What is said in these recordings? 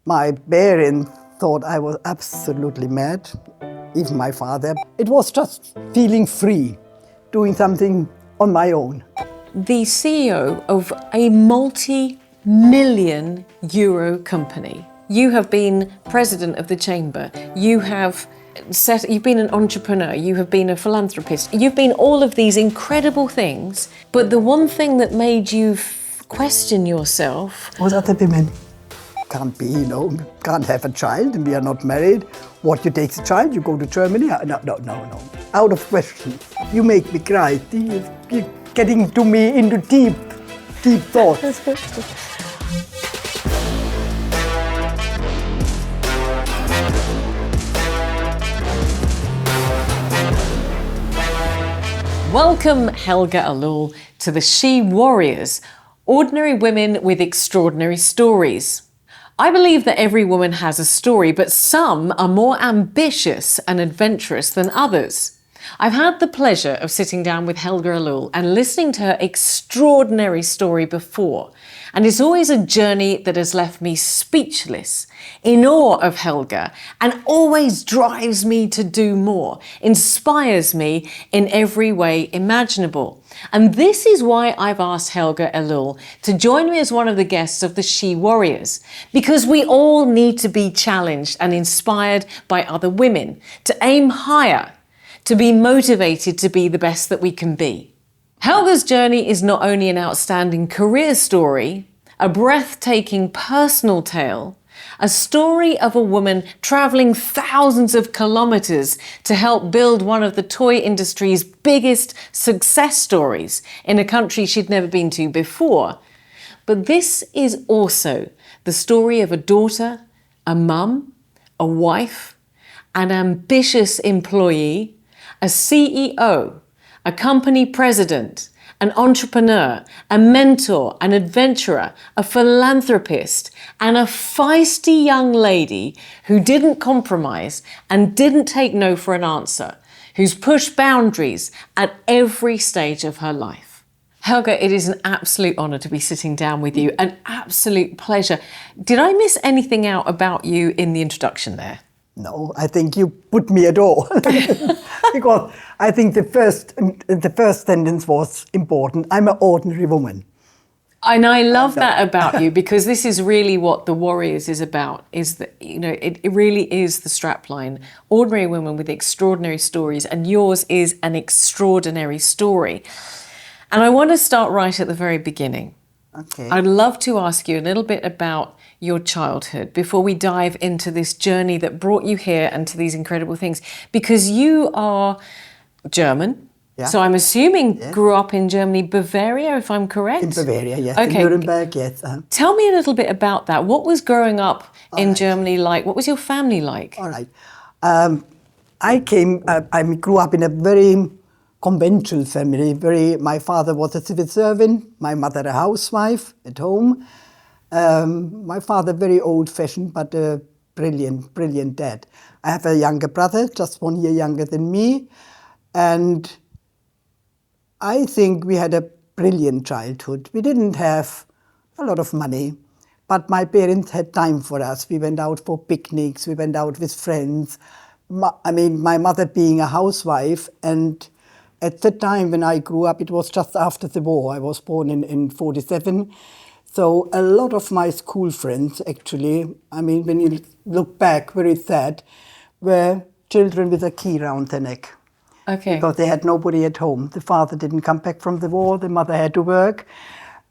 My parents thought I was absolutely mad, even my father. It was just feeling free, doing something on my own. The CEO of a multi-million euro company. You have been president of the chamber. You've been an entrepreneur. You have been a philanthropist. You've been all of these incredible things. But the one thing that made you question yourself Was other women can't be, can't have a child, and we are not married. What, you take the child, you go to Germany? No. Out of question. You make me cry. You're getting to me into deep thoughts. Welcome, Helga Ellul, to the She Warriors, ordinary women with extraordinary stories. I believe that every woman has a story, but some are more ambitious and adventurous than others. I've had the pleasure of sitting down with Helga Ellul and listening to her extraordinary story before. And it's always a journey that has left me speechless, in awe of Helga, and always drives me to do more, inspires me in every way imaginable. And this is why I've asked Helga Ellul to join me as one of the guests of the She Warriors, because we all need to be challenged and inspired by other women, to aim higher, to be motivated to be the best that we can be. Helga's journey is not only an outstanding career story, a breathtaking personal tale, a story of a woman travelling thousands of kilometres to help build one of the toy industry's biggest success stories in a country she'd never been to before. But this is also the story of a daughter, a mum, a wife, an ambitious employee, a CEO, a company president, an entrepreneur, a mentor, an adventurer, a philanthropist, and a feisty young lady who didn't compromise and didn't take no for an answer, who's pushed boundaries at every stage of her life. Helga, it is an absolute honour to be sitting down with you, an absolute pleasure. Did I miss anything out about you in the introduction there? No, I think you put me at all. Because I think the first sentence was important. I'm an ordinary woman. And I love that about you, because this is really what the Warriors is about, is that, it really is the strapline. Ordinary women with extraordinary stories, and yours is an extraordinary story. And I want to start right at the very beginning. Okay. I'd love to ask you a little bit about your childhood before we dive into this journey that brought you here and to these incredible things, because you are German. Yeah. So I'm assuming grew up in Germany, Bavaria, if I'm correct? In Bavaria, yes. Okay. In Nuremberg, yes. Tell me a little bit about that. What was growing up in Germany like? What was your family like? All right. I grew up in a very conventional family. My father was a civil servant, my mother a housewife at home. My father very old-fashioned, but a brilliant dad. I have a younger brother, just 1 year younger than me, and I think we had a brilliant childhood. We didn't have a lot of money, but my parents had time for us. We went out for picnics, we went out with friends. My mother being a housewife, and at the time when I grew up, it was just after the war. I was born in 1947. So a lot of my school friends, actually, when you look back, very sad, were children with a key round their neck. Okay. Because they had nobody at home. The father didn't come back from the war, the mother had to work.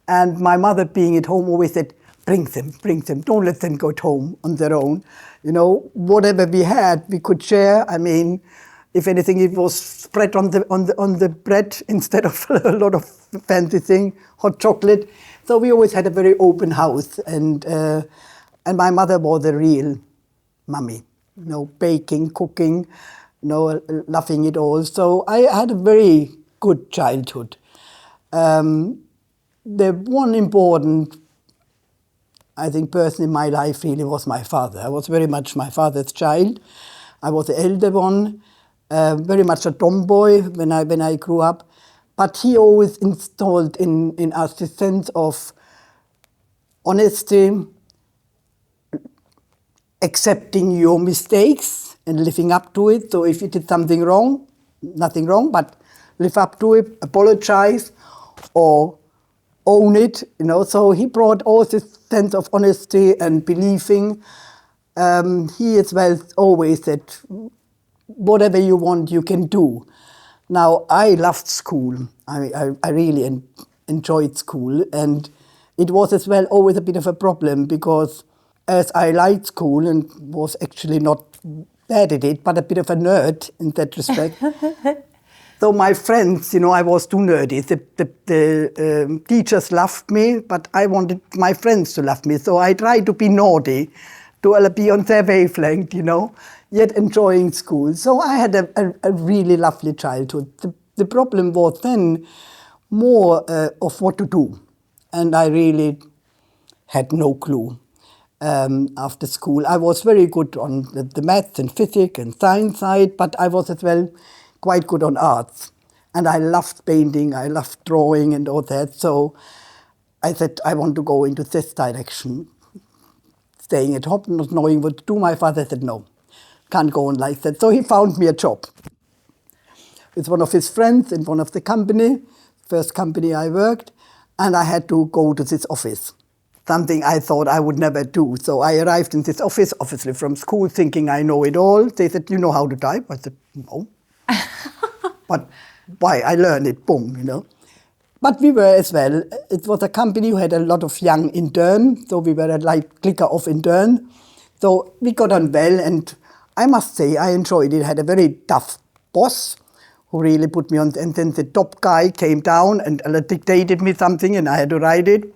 And my mother being at home always said, bring them, don't let them go home on their own. Whatever we had, we could share. If anything, it was spread on the bread instead of a lot of fancy thing, hot chocolate. So we always had a very open house, and my mother was a real mummy. Baking, cooking, loving it all. So I had a very good childhood. The one important, I think, person in my life really was my father. I was very much my father's child. I was the elder one. Very much a tomboy when I grew up, but he always installed in us the sense of honesty, accepting your mistakes and living up to it. So if you did something wrong, nothing wrong, but live up to it, apologize, or own it, you know. So he brought all this sense of honesty and believing. He as well always said, whatever you want, you can do. Now, I loved school. I really enjoyed school. And it was as well always a bit of a problem because as I liked school and was actually not bad at it, but a bit of a nerd in that respect. So my friends, you know, I was too nerdy. The teachers loved me, but I wanted my friends to love me. So I tried to be naughty, to be on their wavelength, you know, yet enjoying school. So I had a really lovely childhood. The problem was then more of what to do. And I really had no clue after school. I was very good on the maths and physics and science side, but I was as well quite good on arts. And I loved painting, I loved drawing and all that. So I said, I want to go into this direction. Staying at home, not knowing what to do. My father said, no, can't go on like that. So he found me a job with one of his friends in one of the company, first company I worked, and I had to go to this office. Something I thought I would never do. So I arrived in this office, obviously from school, thinking I know it all. They said, you know how to type? I said, no. But why? I learned it, boom, you know. But we were as well, it was a company who had a lot of young interns, so we were a like clicker of intern. So we got on well, and I must say I enjoyed it. I had a very tough boss who really put me on, and then the top guy came down and dictated me something and I had to write it.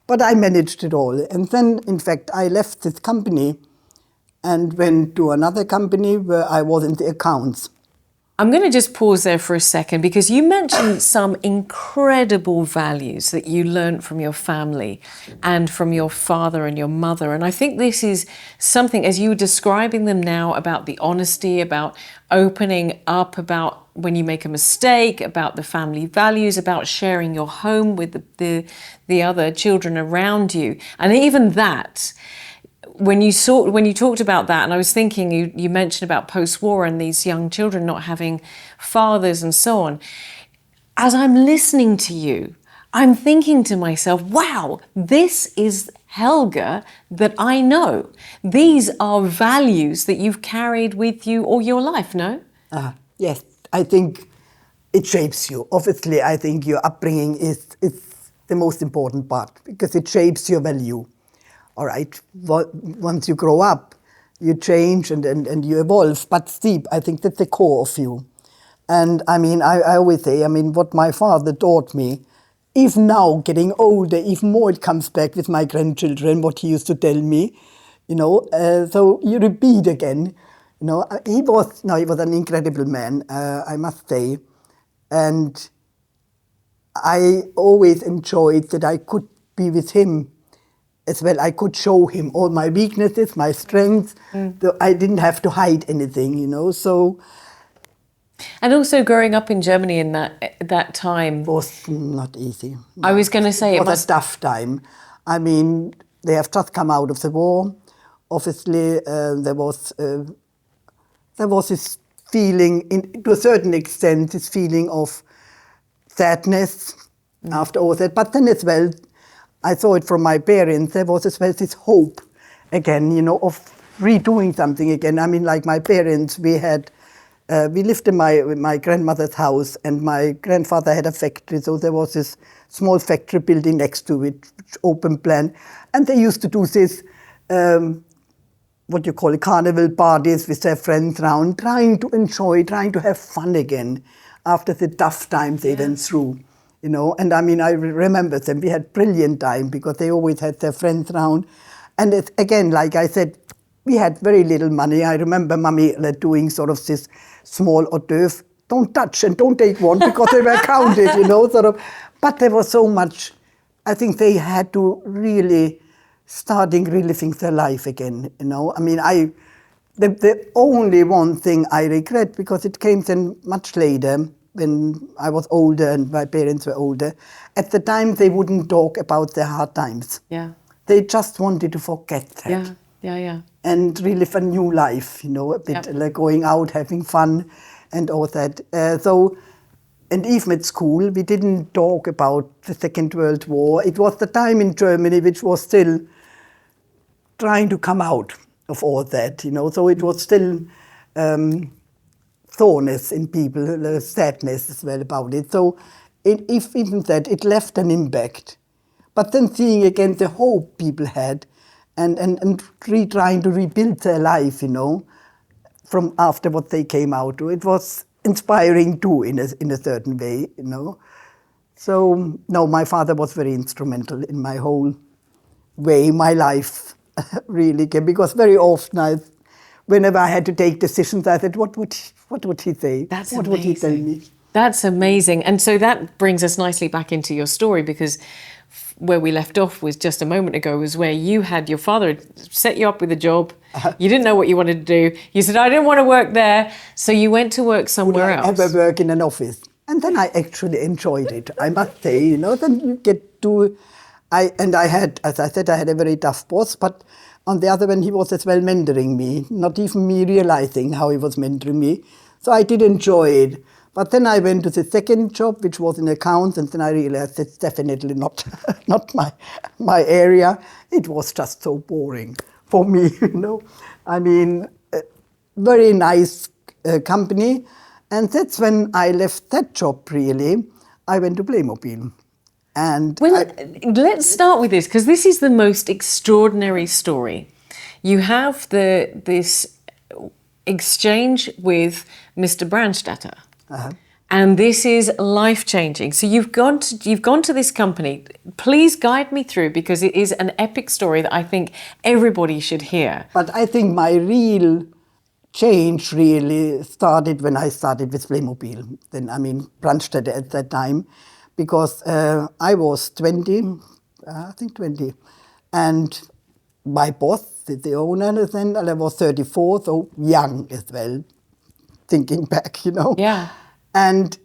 But I managed it all. And then, in fact, I left this company and went to another company where I was in the accounts. I'm going to just pause there for a second because you mentioned some incredible values that you learned from your family and from your father and your mother. And I think this is something, as you were describing them now, about the honesty, about opening up, about when you make a mistake, about the family values, about sharing your home with the other children around you. And even that, when you talked about that, and I was thinking, you mentioned about post-war and these young children not having fathers and so on. As I'm listening to you, I'm thinking to myself, wow, this is Helga that I know. These are values that you've carried with you all your life, no? Yes, I think it shapes you. Obviously, I think your upbringing is the most important part because it shapes your value. All right, once you grow up, you change and you evolve. But Steve, I think that's the core of you. And I mean, I always say, I mean, what my father taught me, even now, getting older, even more it comes back with my grandchildren, what he used to tell me, you know. So you repeat again, you know. He was an incredible man, I must say. And I always enjoyed that I could be with him as well. I could show him all my weaknesses, my strengths. So I didn't have to hide anything, you know. So, and also growing up in Germany in that time was not easy. No. I was going to say it was a tough time. I mean, they have just come out of the war. Obviously, there was this feeling, to a certain extent, this feeling of sadness after all that. But then as well, I saw it from my parents, there was as well this hope again, you know, of redoing something again. I mean, like my parents, we lived in my grandmother's house and my grandfather had a factory, so there was this small factory building next to it, open plan. And they used to do this, what you call it, carnival parties with their friends around, trying to enjoy, trying to have fun again after the tough times they went through. You know, and I mean, I remember them. We had brilliant time because they always had their friends around. And it, again, like I said, we had very little money. I remember Mummy doing sort of this small hors d'oeuvre. Don't touch and don't take one because they were counted, you know, sort of. But there was so much. I think they had to really starting reliving their life again, you know. I mean, the only one thing I regret, because it came then much later, when I was older and my parents were older, at the time they wouldn't talk about their hard times. Yeah. They just wanted to forget that. Yeah. yeah. And really live a new life, a bit like going out, having fun and all that. And even at school, we didn't talk about the Second World War. It was the time in Germany which was still trying to come out of all that, So it was still soreness in people, sadness as well about it. So even that, it left an impact. But then seeing again the hope people had and trying to rebuild their life, from after what they came out to, it was inspiring too in a certain way, So, no, my father was very instrumental in my whole way, my life really, because very often whenever I had to take decisions, I said, what would he say? That's what amazing. would he tell me? That's amazing. And so that brings us nicely back into your story, because where we left off was just a moment ago, was where you had your father had set you up with a job. You didn't know what you wanted to do. You said, I didn't want to work there. So you went to work somewhere else. Would I ever work in an office? And then I actually enjoyed it, I must say, Then you get to... I had, as I said, I had a very tough boss, but on the other hand, he was as well mentoring me, not even me realizing how he was mentoring me. So I did enjoy it. But then I went to the second job, which was in accounts, and then I realized it's definitely not my area. It was just so boring for me, I mean, very nice company. And that's when I left that job, really. I went to Playmobil. And let's start with this, because this is the most extraordinary story. You have this exchange with Mr Brandstatter. And this is life-changing. So you've gone to this company. Please guide me through, because it is an epic story that I think everybody should hear. But I think my real change really started when I started with Playmobil. Then, Brandstatter at that time, because I was 20, I think 20, and my boss, the owner, then I was 34, so young as well, thinking back, Yeah. And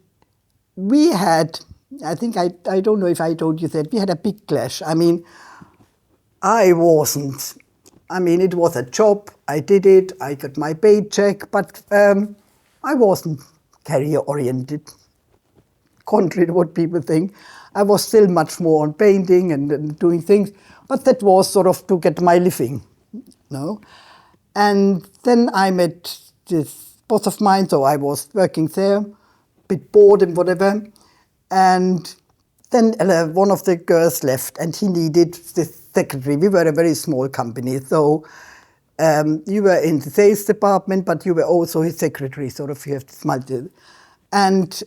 we had, I think, I don't know if I told you that, we had a big clash. I wasn't. It was a job, I did it, I got my paycheck, but I wasn't career-oriented, contrary to what people think. I was still much more on painting and doing things, but that was sort of to get my living, And then I met this boss of mine, so I was working there, bit bored and whatever. And then one of the girls left, and he needed this secretary. We were a very small company, so you were in the sales department, but you were also his secretary, sort of. You have this multi. And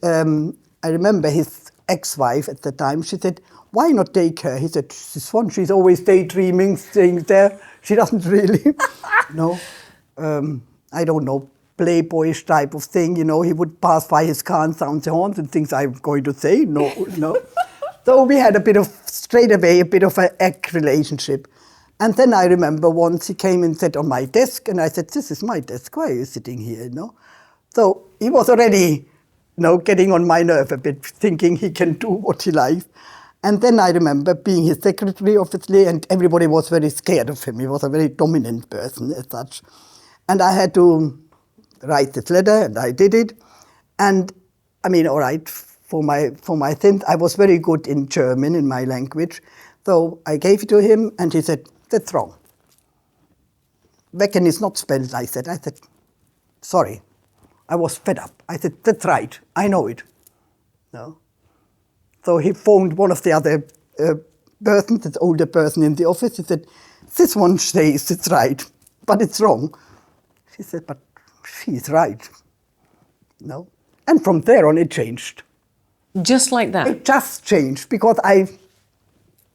I remember his ex-wife at the time. She said, "Why not take her?" He said, "This one, she's always daydreaming, staying there. She doesn't really, I don't know." Playboyish type of thing, he would pass by his car and sound the horns and things I'm going to say, no. So we had straight away a bit of an egg relationship. And then I remember once he came and sat on my desk, and I said, "This is my desk, why are you sitting here, So he was already, getting on my nerve a bit, thinking he can do what he likes. And then I remember being his secretary, obviously, and everybody was very scared of him. He was a very dominant person as such. And I had to write this letter, and I did it. And all right, for my sins, I was very good in German, in my language. So I gave it to him, and he said, "That's wrong. Wecken is not spelled," I said. "Sorry." I was fed up. I said, "That's right. I know it." So he phoned one of the other persons, this older person in the office. He said, "This one says it's right, but it's wrong." She said, "But she's right." And from there on, it changed. Just like that? It just changed, because I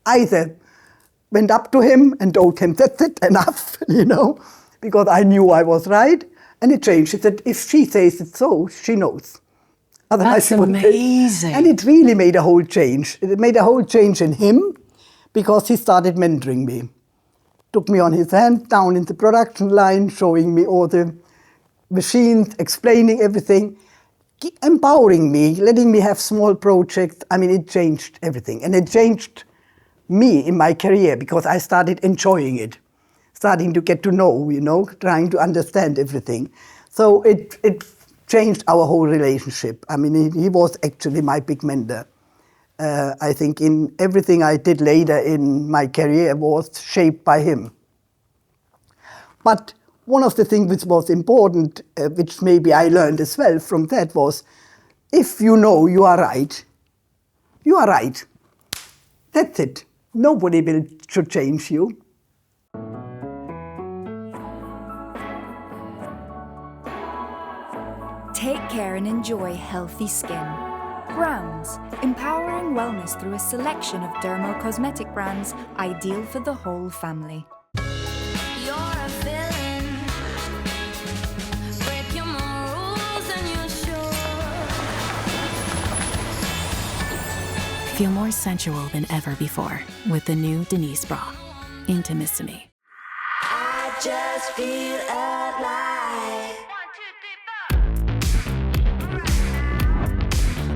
either went up to him and told him, "That's it, enough," because I knew I was right, and it changed. She said, "If she says it's so, she knows. Otherwise, that's amazing." And it really made a whole change. It made a whole change in him, because he started mentoring me. Took me on his hand down in the production line, showing me all the machines, explaining everything, empowering me, letting me have small projects. It changed everything. And it changed me in my career, because I started enjoying it. starting to get to know, trying to understand everything. So it changed our whole relationship. I mean, he was actually my big mentor. I think in everything I did later in my career was shaped by him. But one of the things which was important, which maybe I learned as well from that, was if you know you are right, you are right. That's it. Nobody should change you. Take care and enjoy healthy skin. Browns, empowering wellness through a selection of dermo-cosmetic brands ideal for the whole family. You're a villain. Breaking more rules than you're sure. Feel more sensual than ever before with the new Denise bra. Intimissimi. I just feel alive. 1, 2, 3, 4.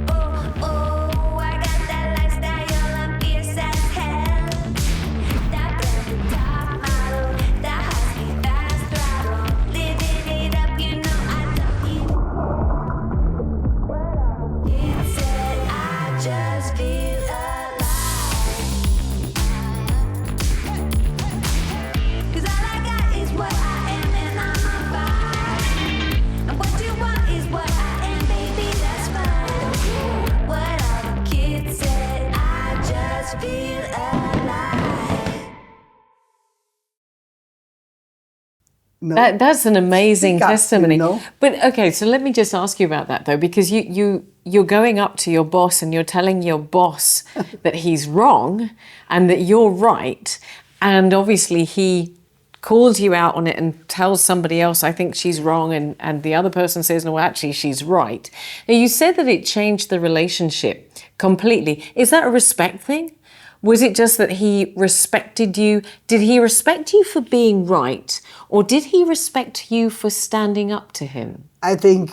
Oh, oh, I got that lifestyle, I'm fierce as hell. That velvet top model, that husky fast throttle. Living it up, you know I love it. It said I just feel alive. 'Cause all I got is what I am and I'm on fire. And what you want is what I am, baby, that's fine. What all the kids said, I just feel alive. No? That's an amazing Speak up, testimony. you know? But okay, so let me just ask you about that though, because you're going up to your boss and you're telling your boss that he's wrong and that you're right, and obviously he calls you out on it and tells somebody else, I think she's wrong, and the other person says, no, actually she's right. Now you said that it changed the relationship completely. Is that a respect thing? Was it just that he respected you? Did he respect you for being right? Or did he respect you for standing up to him? I think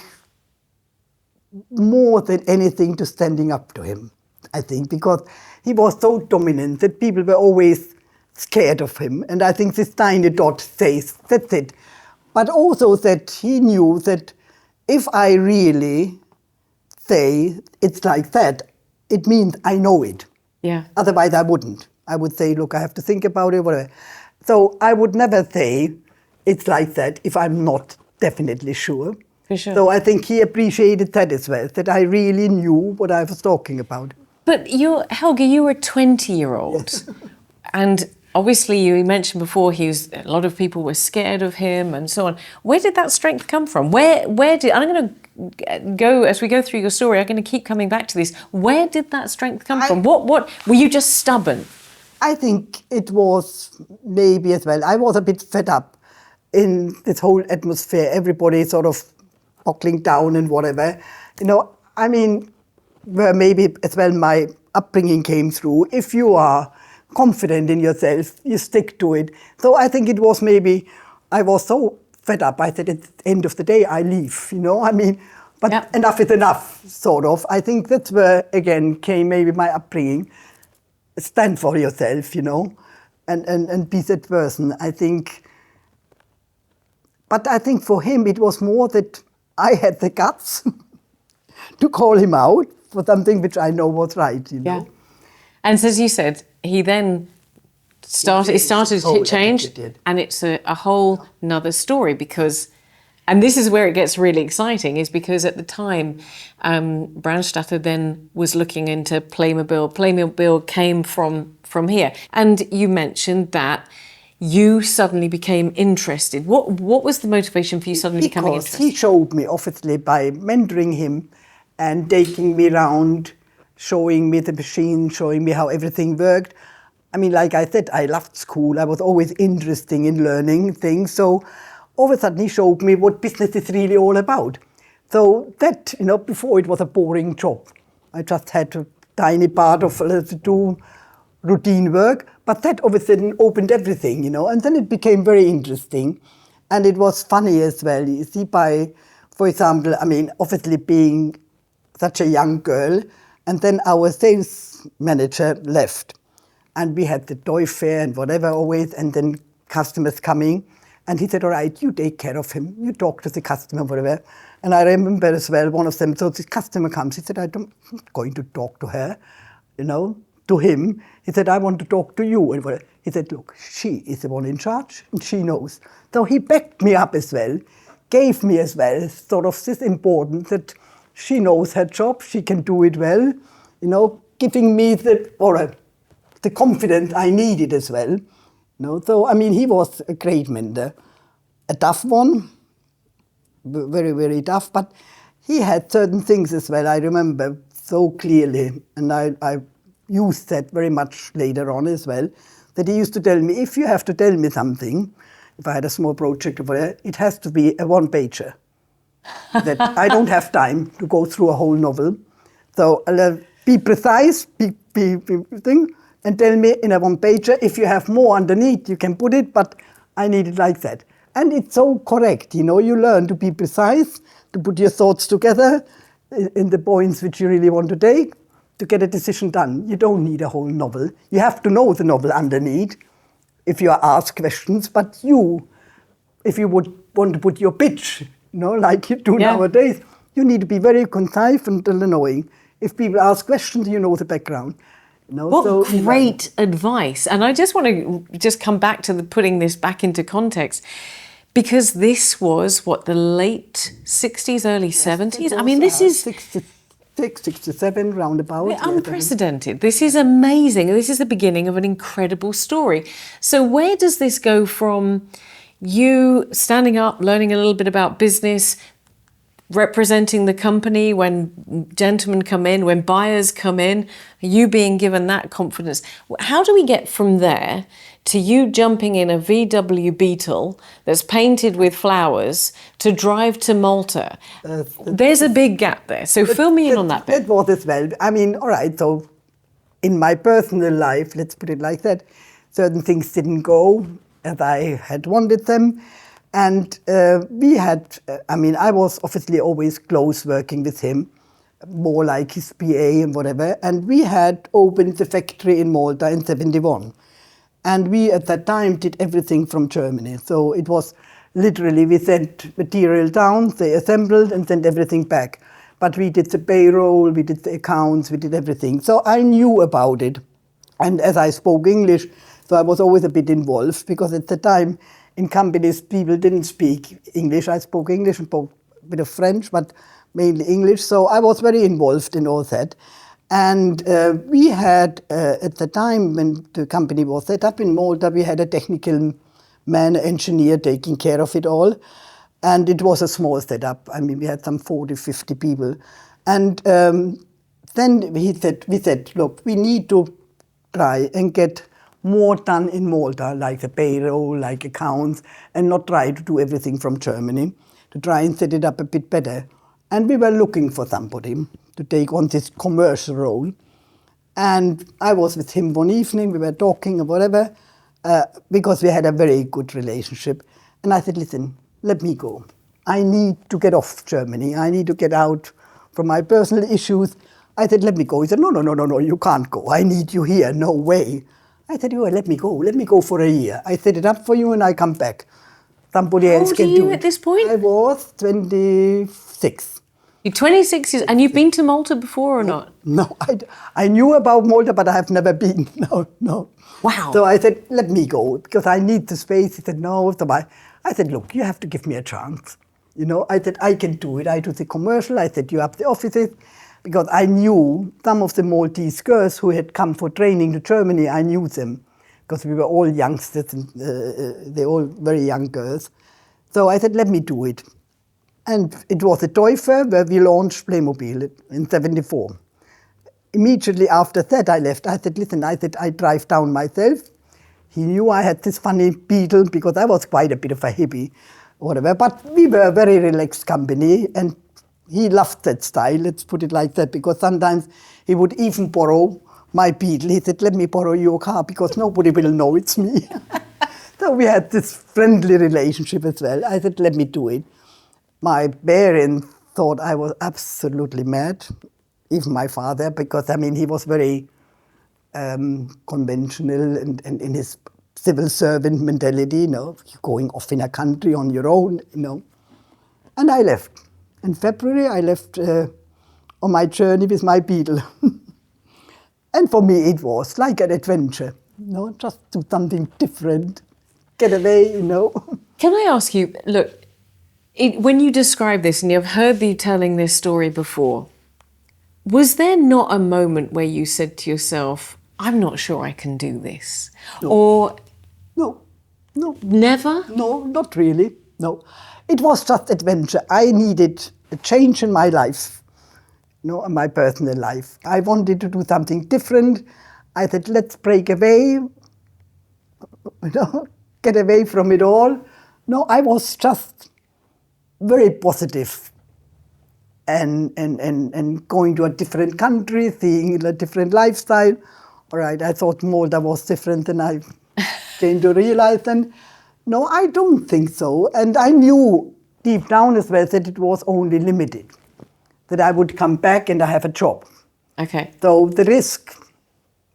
more than anything to standing up to him, I think, because he was so dominant that people were always scared of him. And I think this tiny dot says, that's it. But also that he knew that if I really say it's like that, it means I know it. Yeah. Otherwise I wouldn't. I would say, look, I have to think about it, whatever. So I would never say it's like that if I'm not definitely sure. For sure. So I think he appreciated that as well, that I really knew what I was talking about. But Helga, you were a 20-year-old. And obviously you mentioned before a lot of people were scared of him and so on. Where did that strength come from? I'm going to go, as we go through your story, I'm going to keep coming back to this. Where did that strength come from? What were you just stubborn? I think it was maybe as well. I was a bit fed up in this whole atmosphere, everybody sort of buckling down and whatever. I mean, where maybe as well my upbringing came through. If you are confident in yourself, you stick to it. So I think it was maybe, I was so fed up, I said at the end of the day, I leave, I mean, but yeah. Enough is enough, sort of. I think that's where, again, came maybe my upbringing. Stand for yourself, and be that person. I think, but I think for him it was more that I had the guts to call him out for something which I know was right, Yeah. And as you said, he then started to change, and it's a whole nother story because, and this is where it gets really exciting, is because at the time, Brandstatter then was looking into Playmobil. Playmobil came from here. And you mentioned that you suddenly became interested. What was the motivation for you suddenly becoming interested? He showed me, obviously, by mentoring him and taking me around, showing me the machine, showing me how everything worked. I mean, like I said, I loved school. I was always interested in learning things. So all of a sudden he showed me what business is really all about. So that, before it was a boring job. I just had a tiny part of to do routine work, but that all of a sudden opened everything, and then it became very interesting. And it was funny as well. You see, for example, I mean, obviously being such a young girl, and then our sales manager left. And we had the toy fair and whatever always, and then customers coming. And he said, all right, you take care of him. You talk to the customer, whatever. And I remember as well, one of them, so this customer comes. He said, I'm not going to talk to her, to him. He said, I want to talk to you. And whatever. He said, look, she is the one in charge and she knows. So he backed me up as well, gave me as well sort of this importance that she knows her job, she can do it well, giving me the confidence I needed as well. So, I mean, he was a great mentor, a tough one, very, very tough, but he had certain things as well, I remember so clearly, and I used that very much later on as well, that he used to tell me, if you have to tell me something, if I had a small project or whatever, it has to be a one-pager. That I don't have time to go through a whole novel. So be precise, be thing, and tell me in a one-pager. If you have more underneath, you can put it, but I need it like that. And it's so correct, you learn to be precise, to put your thoughts together in the points which you really want to take, to get a decision done. You don't need a whole novel. You have to know the novel underneath if you are asked questions, but if you would want to put your pitch, like you do nowadays, you need to be very concise and knowing. If people ask questions, you know the background. What great advice. And I just want to come back to putting this back into context, because this was, the late 60s, early 70s? I mean, this is... 66, 67, roundabout. Unprecedented. This is amazing. This is the beginning of an incredible story. So where does this go from you standing up, learning a little bit about business, representing the company when gentlemen come in, when buyers come in, you being given that confidence? How do we get from there to you jumping in a VW Beetle that's painted with flowers to drive to Malta? There's a big gap there. So fill me in on that bit. That was as well. I mean, all right, so in my personal life, let's put it like that, certain things didn't go as I had wanted them. And we had, I was obviously always close working with him, more like his PA and whatever. And we had opened the factory in Malta in 71. And we, at that time, did everything from Germany. So it was literally, we sent material down, they assembled and sent everything back. But we did the payroll, we did the accounts, we did everything. So I knew about it. And as I spoke English, so I was always a bit involved, because at the time, in companies, people didn't speak English. I spoke English and spoke a bit of French, but mainly English. So I was very involved in all that. And we had, at the time when the company was set up in Malta, we had a technical man, engineer taking care of it all. And it was a small setup. I mean, we had some 40, 50 people. And then we said, look, we need to try and get more done in Malta, like the payroll, like accounts, and not try to do everything from Germany, to try and set it up a bit better. And we were looking for somebody to take on this commercial role. And I was with him one evening, we were talking or whatever, because we had a very good relationship. And I said, listen, let me go. I need to get off Germany. I need to get out from my personal issues. I said, let me go. He said, no, you can't go. I need you here, no way. I said, let me go for a year. I set it up for you and I come back. Somebody else can do it. How old are you at this point? I was 26. You're 26 years, and you've been to Malta before or not? No, I knew about Malta, but I have never been. No. Wow. So I said, let me go, because I need the space. He said, no. So I said, look, you have to give me a chance. I said, I can do it. I do the commercial. I set you up the offices, because I knew some of the Maltese girls who had come for training to Germany. I knew them, because we were all youngsters, and they're all very young girls. So I said, let me do it. And it was a toy fair where we launched Playmobil in 74. Immediately after that, I left. I said, listen, I drive down myself. He knew I had this funny Beetle, because I was quite a bit of a hippie, or whatever. But we were a very relaxed company, and he loved that style, let's put it like that, because sometimes he would even borrow my Beetle. He said, let me borrow your car, because nobody will know it's me. So we had this friendly relationship as well. I said, let me do it. My parents thought I was absolutely mad, even my father, because, he was very conventional and in his civil servant mentality, you're going off in a country on your own, And I left. In February, I left on my journey with my beetle. And for me, it was like an adventure, just do something different, get away, Can I ask you, look, when you describe this, and you've heard you telling this story before, was there not a moment where you said to yourself, I'm not sure I can do this? No. Or... No. Never? No, not really, no. It was just adventure. I needed a change in my life, in my personal life. I wanted to do something different. I said, let's break away, get away from it all. No, I was just very positive and going to a different country, seeing a different lifestyle. All right, I thought Malta was different than I came to realize. And no, I don't think so. And I knew deep down as well that it was only limited, that I would come back and I have a job. Okay. So the risk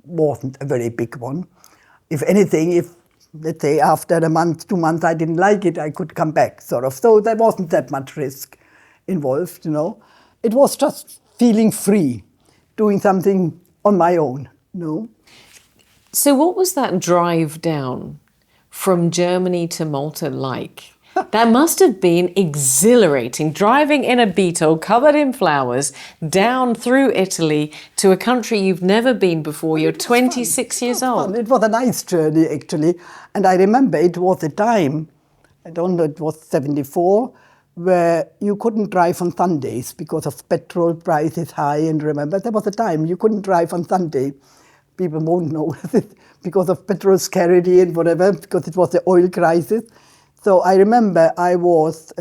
wasn't a very big one. If anything, if, let's say, after a month, 2 months, I didn't like it, I could come back, sort of. So there wasn't that much risk involved, It was just feeling free, doing something on my own, So what was that drive down from Germany to Malta like? That must have been exhilarating, driving in a beetle covered in flowers down through Italy to a country you've never been before. You're 26 years old. It was a nice journey, actually. And I remember it was a time, I don't know, it was 74, where you couldn't drive on Sundays because of petrol prices high. And remember, there was a time you couldn't drive on Sunday. People won't know it because of petrol scarcity and whatever, because it was the oil crisis. So I remember I was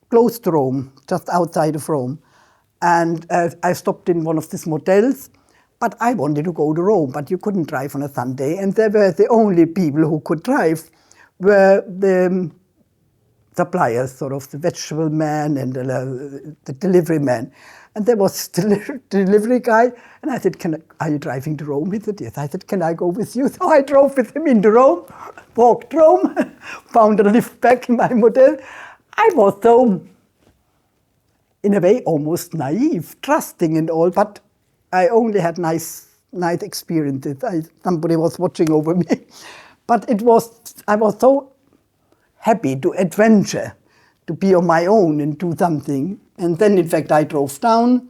close to Rome, just outside of Rome. And I stopped in one of these motels, but I wanted to go to Rome, but you couldn't drive on a Sunday. And they were the only people who could drive were the suppliers, sort of the vegetable man and the delivery man. And there was the delivery guy, and I said, are you driving to Rome? He said, yes. I said, can I go with you? So I drove with him into Rome, walked Rome, found a lift back in my motel. I was so, in a way, almost naive, trusting and all, but I only had nice experiences. Somebody was watching over me. But I was so happy to adventure, to be on my own and do something. And then, in fact, I drove down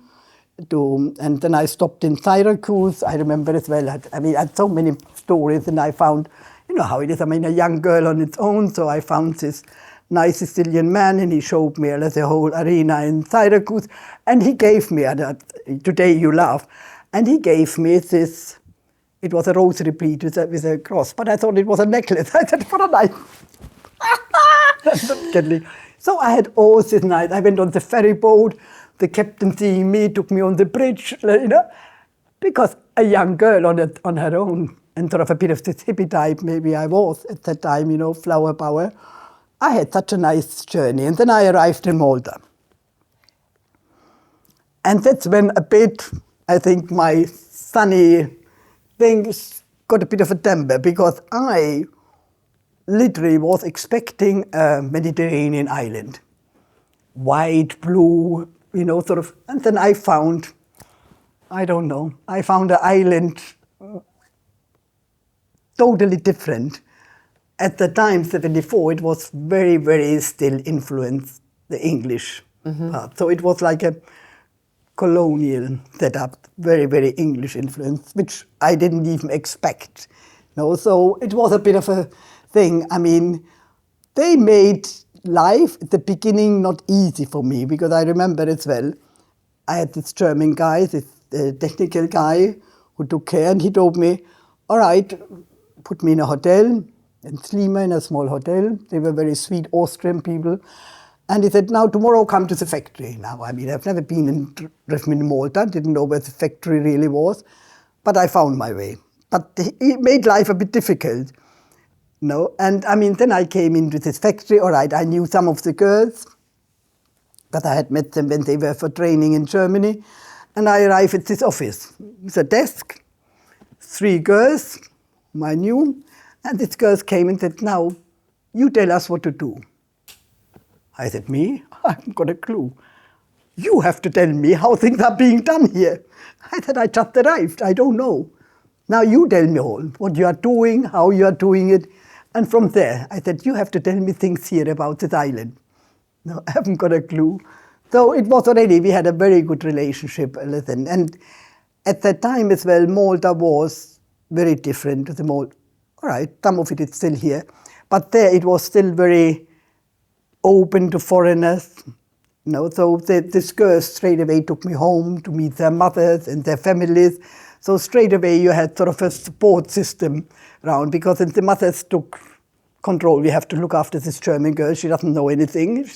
and then I stopped in Syracuse. I remember as well, I had so many stories, and I found, how it is, a young girl on its own, so I found this nice Sicilian man, and he showed me the whole arena in Syracuse, and he gave me, today you laugh, and he gave me this, it was a rosary bead with a cross, but I thought it was a necklace. I said, what a nice... That's not kidding. So I had all this night. I went on the ferry boat. The captain, seeing me, took me on the bridge, because a young girl on her own, and sort of a bit of this hippie type, maybe I was at that time, flower power. I had such a nice journey. And then I arrived in Malta. And that's when a bit, I think, my sunny things got a bit of a temper, because I literally was expecting a Mediterranean island. White, blue, sort of. And then I found, I found an island totally different. At the time, 74, it was very, very still influenced the English part. So it was like a colonial setup, very, very English influence, which I didn't even expect. So it was a bit of a thing. They made life at the beginning not easy for me, because I remember as well, I had this German guy, this technical guy who took care, and he told me, all right, put me in a hotel, in Slima, in a small hotel. They were very sweet Austrian people. And he said, now tomorrow come to the factory. Now, I've never been in Malta, didn't know where the factory really was, but I found my way. But he made life a bit difficult. And then I came into this factory. All right, I knew some of the girls, but I had met them when they were for training in Germany. And I arrived at this office with a desk, 3 girls whom I knew, And this girl came and said, now, you tell us what to do. I said, me? I haven't got a clue. You have to tell me how things are being done here. I said, I just arrived, I don't know. Now you tell me all, what you are doing, how you are doing it. And from there, I said, you have to tell me things here about this island. No, I haven't got a clue. So it was already, we had a very good relationship. And at that time as well, Malta was very different to the Malta. All right, some of it is still here. But there it was still very open to foreigners. You know, so this girl straight away took me home to meet their mothers and their families. So straight away you had sort of a support system around, because if the mothers took control, we have to look after this German girl, she doesn't know anything.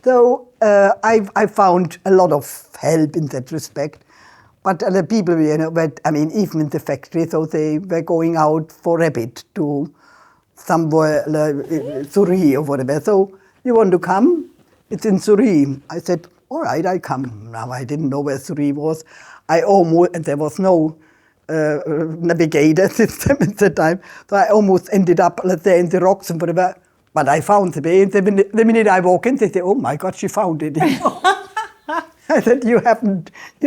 So I found a lot of help in that respect. But the people, you know, even in the factory, so they were going out for rabbit to somewhere, Surrey or whatever. So, you want to come? It's in Surrey. I said, all right, I come. Now, I didn't know where Surrey was. And there was no navigator system at the time. So I almost ended up, let's say, in the rocks and whatever. But I found the way. And the minute I walk in, they say, oh my God, she found it. You know? I said, you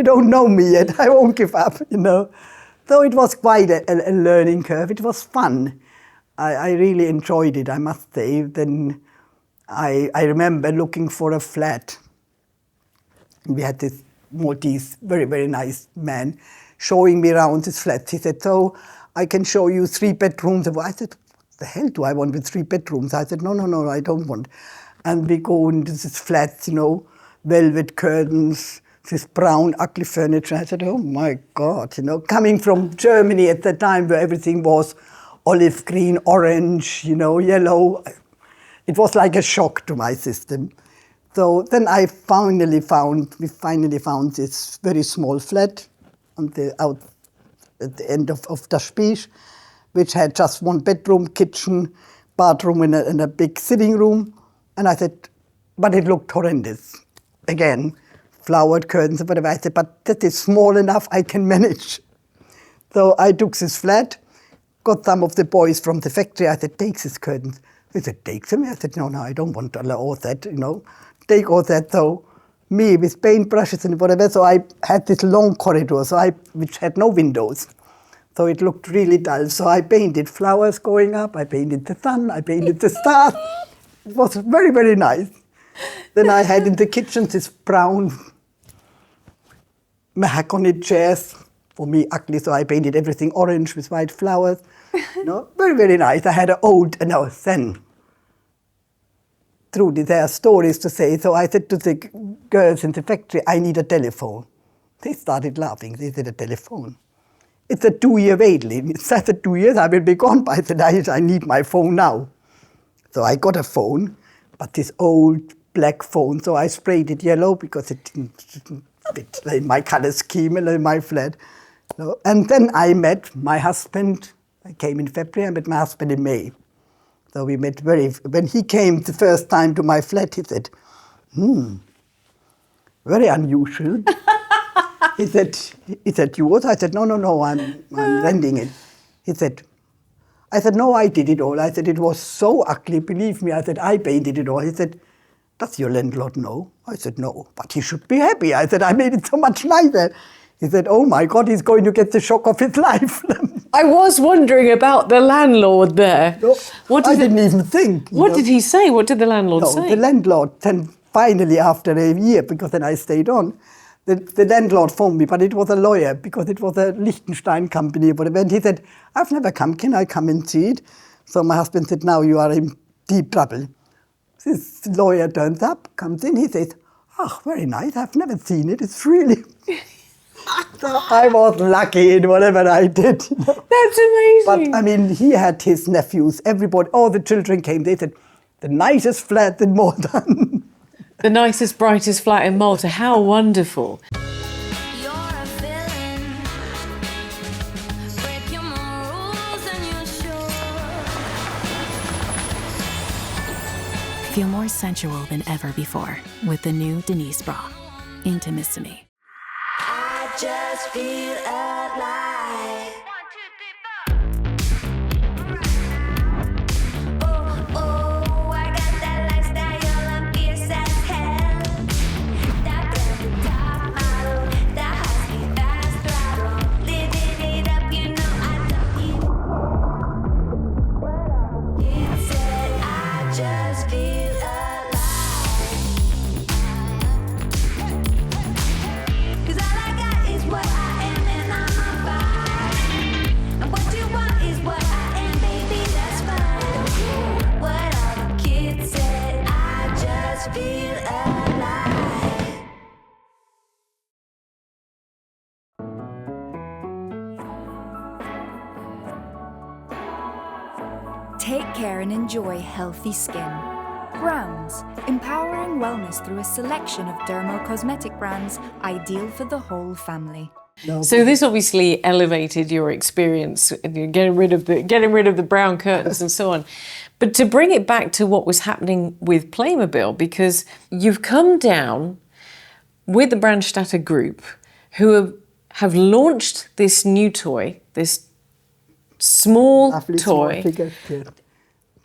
don't know me yet. I won't give up, you know. So it was quite a learning curve. It was fun. I really enjoyed it, I must say. Then I remember looking for a flat. We had this Maltese, very, very nice man showing me around his flat. He said, so I can show you 3 bedrooms. I said, what the hell do I want with 3 bedrooms? I said, no, I don't want. And we go into this flat, you know, velvet curtains, this brown, ugly furniture. I said, oh my God, you know, coming from Germany at that time where everything was olive green, orange, you know, yellow. It was like a shock to my system. So then we finally found this very small flat out at the end of the Spiel, which had just 1 bedroom, kitchen, bathroom, and a big sitting room. And I said, but it looked horrendous. Again, flowered curtains, whatever. I said, but that is small enough, I can manage. So I took this flat, got some of the boys from the factory. I said, take these curtains. They said, take them? I said, no, I don't want all that, you know. Take all that. So me with paintbrushes and whatever. So I had this long corridor, which had no windows. So it looked really dull. So I painted flowers going up. I painted the sun. I painted the stars. It was very, very nice. Then I had in the kitchen this brown mahogany chairs, for me ugly, so I painted everything orange with white flowers. No, very, very nice. I had then Trudy, there are stories to say, so I said to the girls in the factory, I need a telephone. They started laughing. They said, a telephone? It's a 2-year waiting. It's after 2 years I will be gone. But I said, I need my phone now. So I got a phone, but this old black phone, so I sprayed it yellow because it didn't fit in my color scheme in my flat. So, and then I met my husband. I came in February, I met my husband in May. So we met when he came the first time to my flat, he said, very unusual. He said, yours? I said, no, I'm renting it. I said, no, I did it all. I said, it was so ugly, believe me. I said, I painted it all. He said, does your landlord know? I said, no, but he should be happy. I said, I made it so much nicer. He said, oh my God, he's going to get the shock of his life. I was wondering about the landlord there. No, I didn't even think. What did he say? What did the landlord say? The landlord, then finally after a year, because then I stayed on, the landlord phoned me, but it was a lawyer, because it was a Liechtenstein company. And he said, I've never come, can I come and see it? So my husband said, now you are in deep trouble. This lawyer turns up, comes in, he says, oh, very nice, I've never seen it, it's really... So I was lucky in whatever I did. You know? That's amazing. But I mean, he had his nephews, everybody, all the children came, they said, the nicest flat in Malta. The nicest, brightest flat in Malta, how wonderful. You're a villain. Break your rules and you're sure. Feel more sensual than ever before with the new Denise bra. Intimissimi. I just feel alive. 1, 2, 3, 4. just feel alive. 'Cause all I got is what I am and I'm on fire. And what you want is what I am, baby, that's fine. What all the kids said, I just feel alive. Take care and enjoy healthy skin. Browns, empowering wellness through a selection of dermo-cosmetic brands ideal for the whole family. So this obviously elevated your experience, getting rid of the brown curtains and so on. But to bring it back to what was happening with Playmobil, because you've come down with the Brandstatter group, who have launched this new toy, this small Lovely small toy figure, yeah.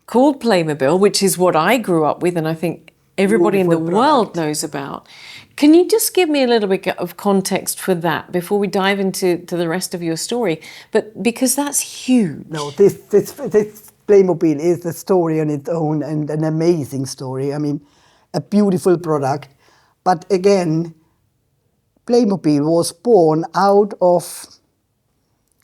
called Playmobil, which is what I grew up with, and I think everybody in the Beautiful world product. knows about. Can you just give me a little bit of context for that before we dive into the rest of your story? But because that's huge. No, this Playmobil is a story on its own, and an amazing story. I mean, a beautiful product. But again, Playmobil was born out of,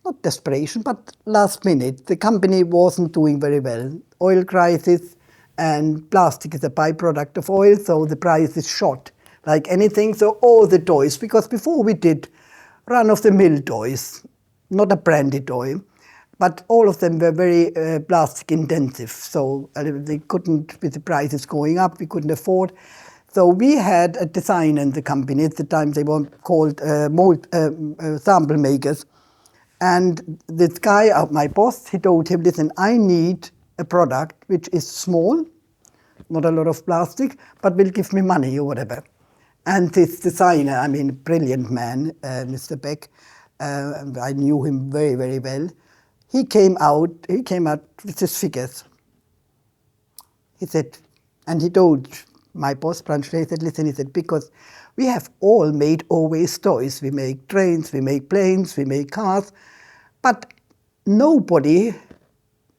not desperation, but last minute. The company wasn't doing very well. Oil crisis, and plastic is a byproduct of oil, so the price is shot like anything. So all the toys, because before we did run-of-the-mill toys, not a branded toy, but all of them were very plastic intensive. So they couldn't, with the prices going up, we couldn't afford. So we had a designer in the company. At the time they were called sample makers. And this guy, my boss, he told him, listen, I need a product which is small, not a lot of plastic, but will give me money or whatever. And this designer, I mean, brilliant man, Mr. Beck, I knew him very, very well. He came out with his figures. He said, and he told my boss, Brandstatter, he said, listen, he said, because we have all made always toys. We make trains, we make planes, we make cars, but nowhere,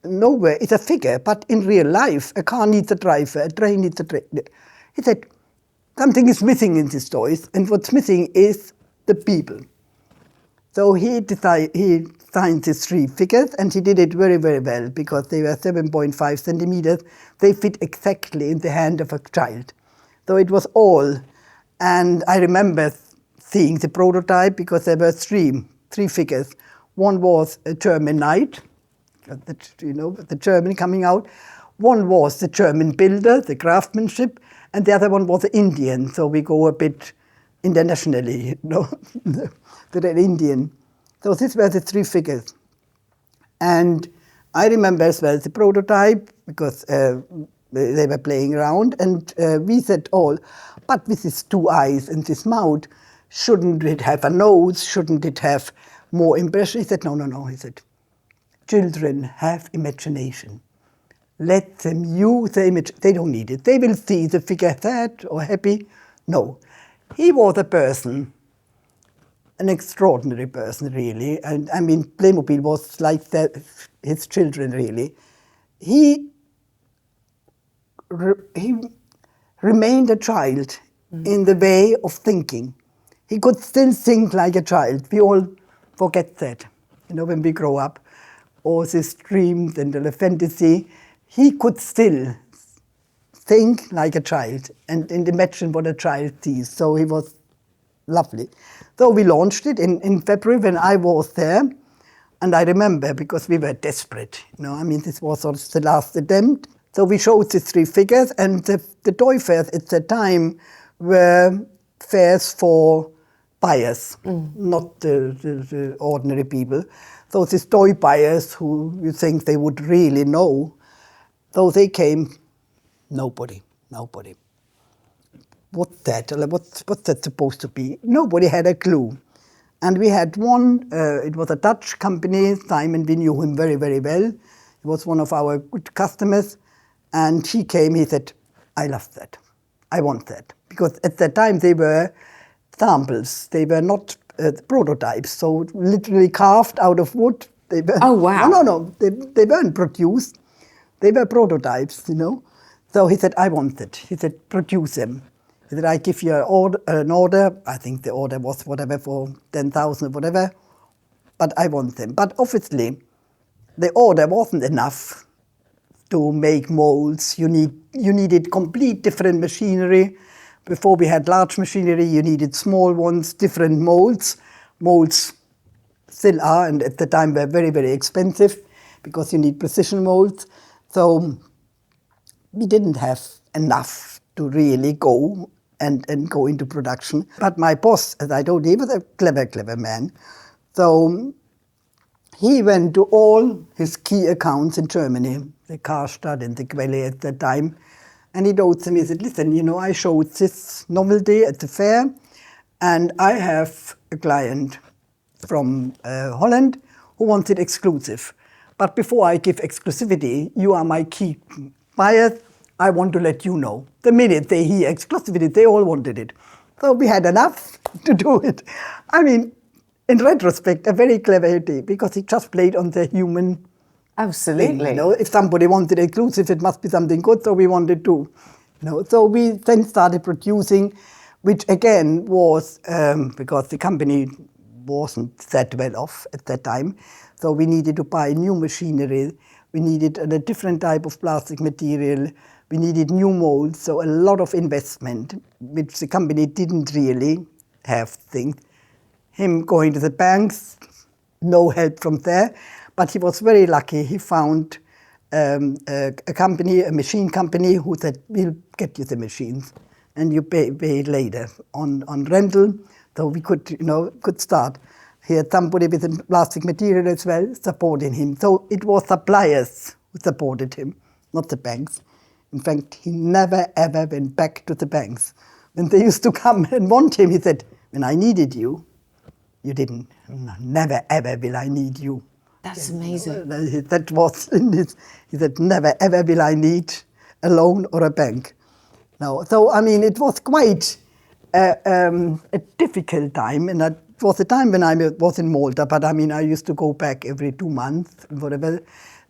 it's a figure, but in real life, a car needs a driver, a train needs a train. He said, something is missing in these toys, and what's missing is the people. So he designed these three figures, and he did it very, very well, because they were 7.5 centimeters. They fit exactly in the hand of a child. So it was all. And I remember seeing the prototype, because there were three figures. One was a German knight, the German coming out. One was the German builder, the craftsmanship, and the other one was the Indian. So we go a bit internationally, the Indian. So these were the three figures. And I remember as well the prototype, because they were playing around, and we said all, but with his two eyes and this mouth, shouldn't it have a nose? Shouldn't it have more impression? He said, no, he said, children have imagination. Let them use the image. They don't need it. They will see the figure sad or happy. No. He was a person, an extraordinary person, really. And I mean, Playmobil was like his children, really. He remained a child in the way of thinking. He could still think like a child. We all forget that, when we grow up. All these dreams and the fantasy. He could still think like a child and imagine what a child sees. So he was lovely. So we launched it in February when I was there. And I remember, because we were desperate, this was sort of the last attempt. So we showed the three figures, and the toy fairs at the time were fairs for buyers, not the ordinary people. So these toy buyers who you think they would really know, so they came, nobody. What's that? What's that supposed to be? Nobody had a clue. And we had one, it was a Dutch company, Simon, we knew him very, very well. He was one of our good customers. And he came, he said, I love that. I want that. Because at that time they were samples. They were not prototypes. So literally carved out of wood. They were, oh, wow. No. They weren't produced. They were prototypes, So he said, I want it. He said, produce them. He said, I give you an order. I think the order was whatever for 10,000 or whatever, but I want them. But obviously, the order wasn't enough to make molds. You needed complete different machinery. Before we had large machinery, you needed small ones, different molds. Molds still are, and at the time were very, very expensive because you need precision molds. So we didn't have enough to really go and go into production. But my boss, as I told you, he was a clever, clever man. So he went to all his key accounts in Germany, the Karstadt and the Quelle at that time, and he told them, he said, listen, you know, I showed this novelty at the fair, and I have a client from Holland who wants it exclusive. But before I give exclusivity, you are my key buyers. I want to let you know. The minute they hear exclusivity, they all wanted it. So we had enough to do it. I mean, in retrospect, a very clever idea, because he just played on the human Absolutely. thing, you know. If somebody wanted exclusive, it must be something good, so we wanted to. You know. So we then started producing, which again was, because the company wasn't that well off at that time, so we needed to buy new machinery, we needed a different type of plastic material, we needed new molds, so a lot of investment, which the company didn't really have things. Him going to the banks, no help from there, but he was very lucky. He found a company, a machine company, who said, we'll get you the machines and you pay later on rental. So we could, you know, could start. He had somebody with the plastic material as well supporting him. So it was suppliers who supported him, not the banks. In fact, he never ever went back to the banks. When they used to come and want him, he said, when I needed you, you didn't. Never ever will I need you. That's amazing. That was in his, he said, never ever will I need a loan or a bank. No, so I mean, it was quite a difficult time, and it was a time when I was in Malta, but I mean, I used to go back every 2 months, whatever,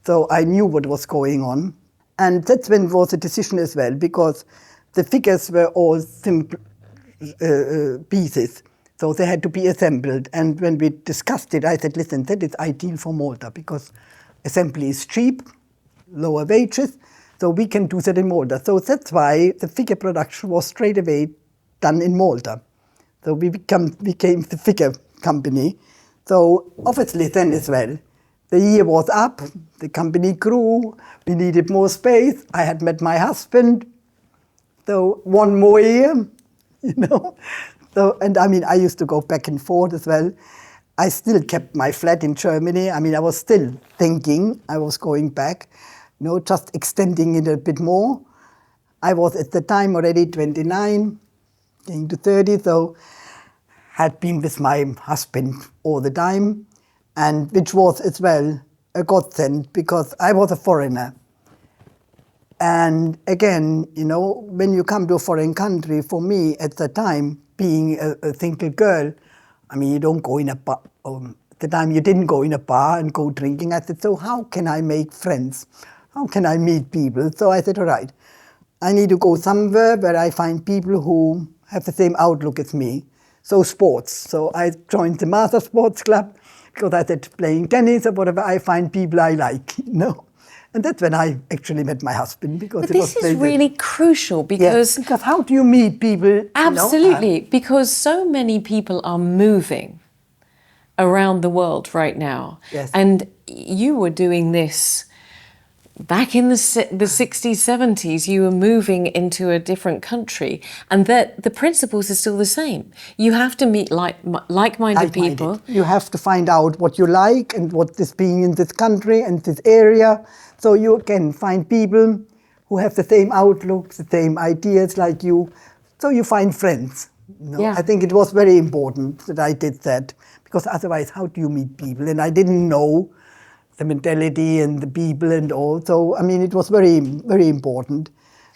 so I knew what was going on. And that's when it was a decision as well, because the figures were all simple pieces, so they had to be assembled. And when we discussed it, I said, listen, that is ideal for Malta, because assembly is cheap, lower wages, so we can do that in Malta. So that's why the figure production was straight away done in Malta. So we became the figure company. So obviously then as well, the year was up, the company grew, we needed more space. I had met my husband, so one more year, you know. So, and I mean, I used to go back and forth as well. I still kept my flat in Germany. I mean, I was still thinking I was going back, you know, just extending it a bit more. I was at the time already 29, getting to 30, so had been with my husband all the time, and which was as well a godsend, because I was a foreigner. And again, you know, when you come to a foreign country, for me at the time, being a single girl, I mean, you don't go in a bar. At the time, you didn't go in a bar and go drinking. I said, so how can I make friends? How can I meet people? So I said, all right, I need to go somewhere where I find people who have the same outlook as me. So sports. So I joined the Malta Sports Club, because I said, playing tennis or whatever, I find people I like, you know. And that's when I actually met my husband, because But this is really crucial, because... Yes, because how do you meet people? Absolutely, You know? because so many people are moving around the world right now. Yes. And you were doing this back in the 60s, 70s. You were moving into a different country, and that the principles are still the same. You have to meet like-minded people. You have to find out what you like and what is being in this country and this area. So you can find people who have the same outlook, the same ideas like you. So you find friends. You know? Yeah. I think it was very important that I did that, because otherwise, how do you meet people? And I didn't know the mentality and the people and all. So, I mean, it was very, very important.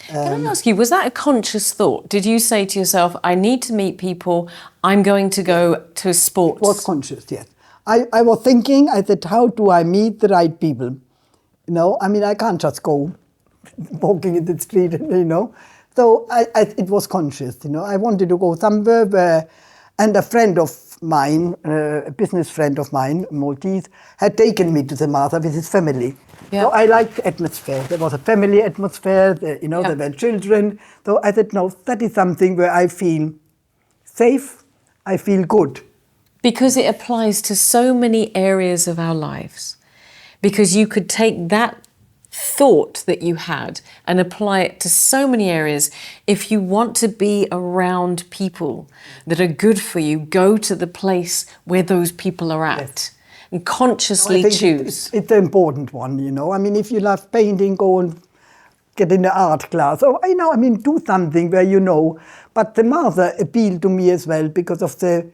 Can I ask you, was that a conscious thought? Did you say to yourself, I need to meet people, I'm going to go to sports? It was conscious, yes. I was thinking, I said, how do I meet the right people? You know, I mean, I can't just go walking in the street, you know. So it was conscious, you know. I wanted to go somewhere where, and a friend of mine, a business friend of mine, Maltese, had taken me to the Malta with his family. Yeah. So I liked the atmosphere. There was a family atmosphere, you know, Yeah. there were children. So I said, no, that is something where I feel safe, I feel good. Because it applies to so many areas of our lives. Because you could take that thought that you had and apply it to so many areas. If you want to be around people that are good for you, go to the place where those people are at. Yes. And consciously I think choose. it's an important one, you know. I mean, if you love painting, go and get in the art class. Or, you know, I mean, do something where you know. But the Malta appealed to me as well because of the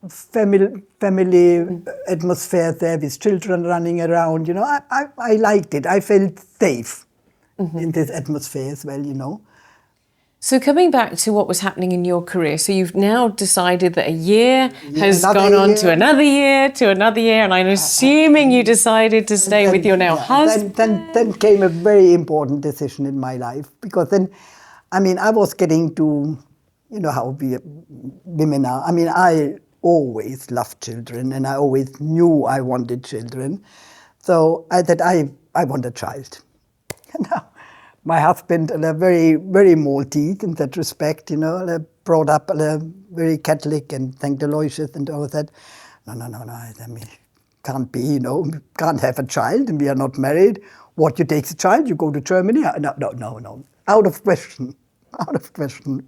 family atmosphere there with children running around, you know. I liked it. I felt safe in this atmosphere as well, you know. So coming back to what was happening in your career, so you've now decided that a year has another gone on year. to another year, to another year, and I'm assuming you decided to stay with your now husband. Then came a very important decision in my life, because then, I mean, I was getting to, you know how women are. I mean, I always loved children, and I always knew I wanted children. So I said, I want a child. Now, my husband, very, very Maltese in that respect, you know, brought up very Catholic and St. Aloysius and all that. No, I mean, can't be, you know, can't have a child and we are not married. What, you take the child, you go to Germany? No, out of question, out of question.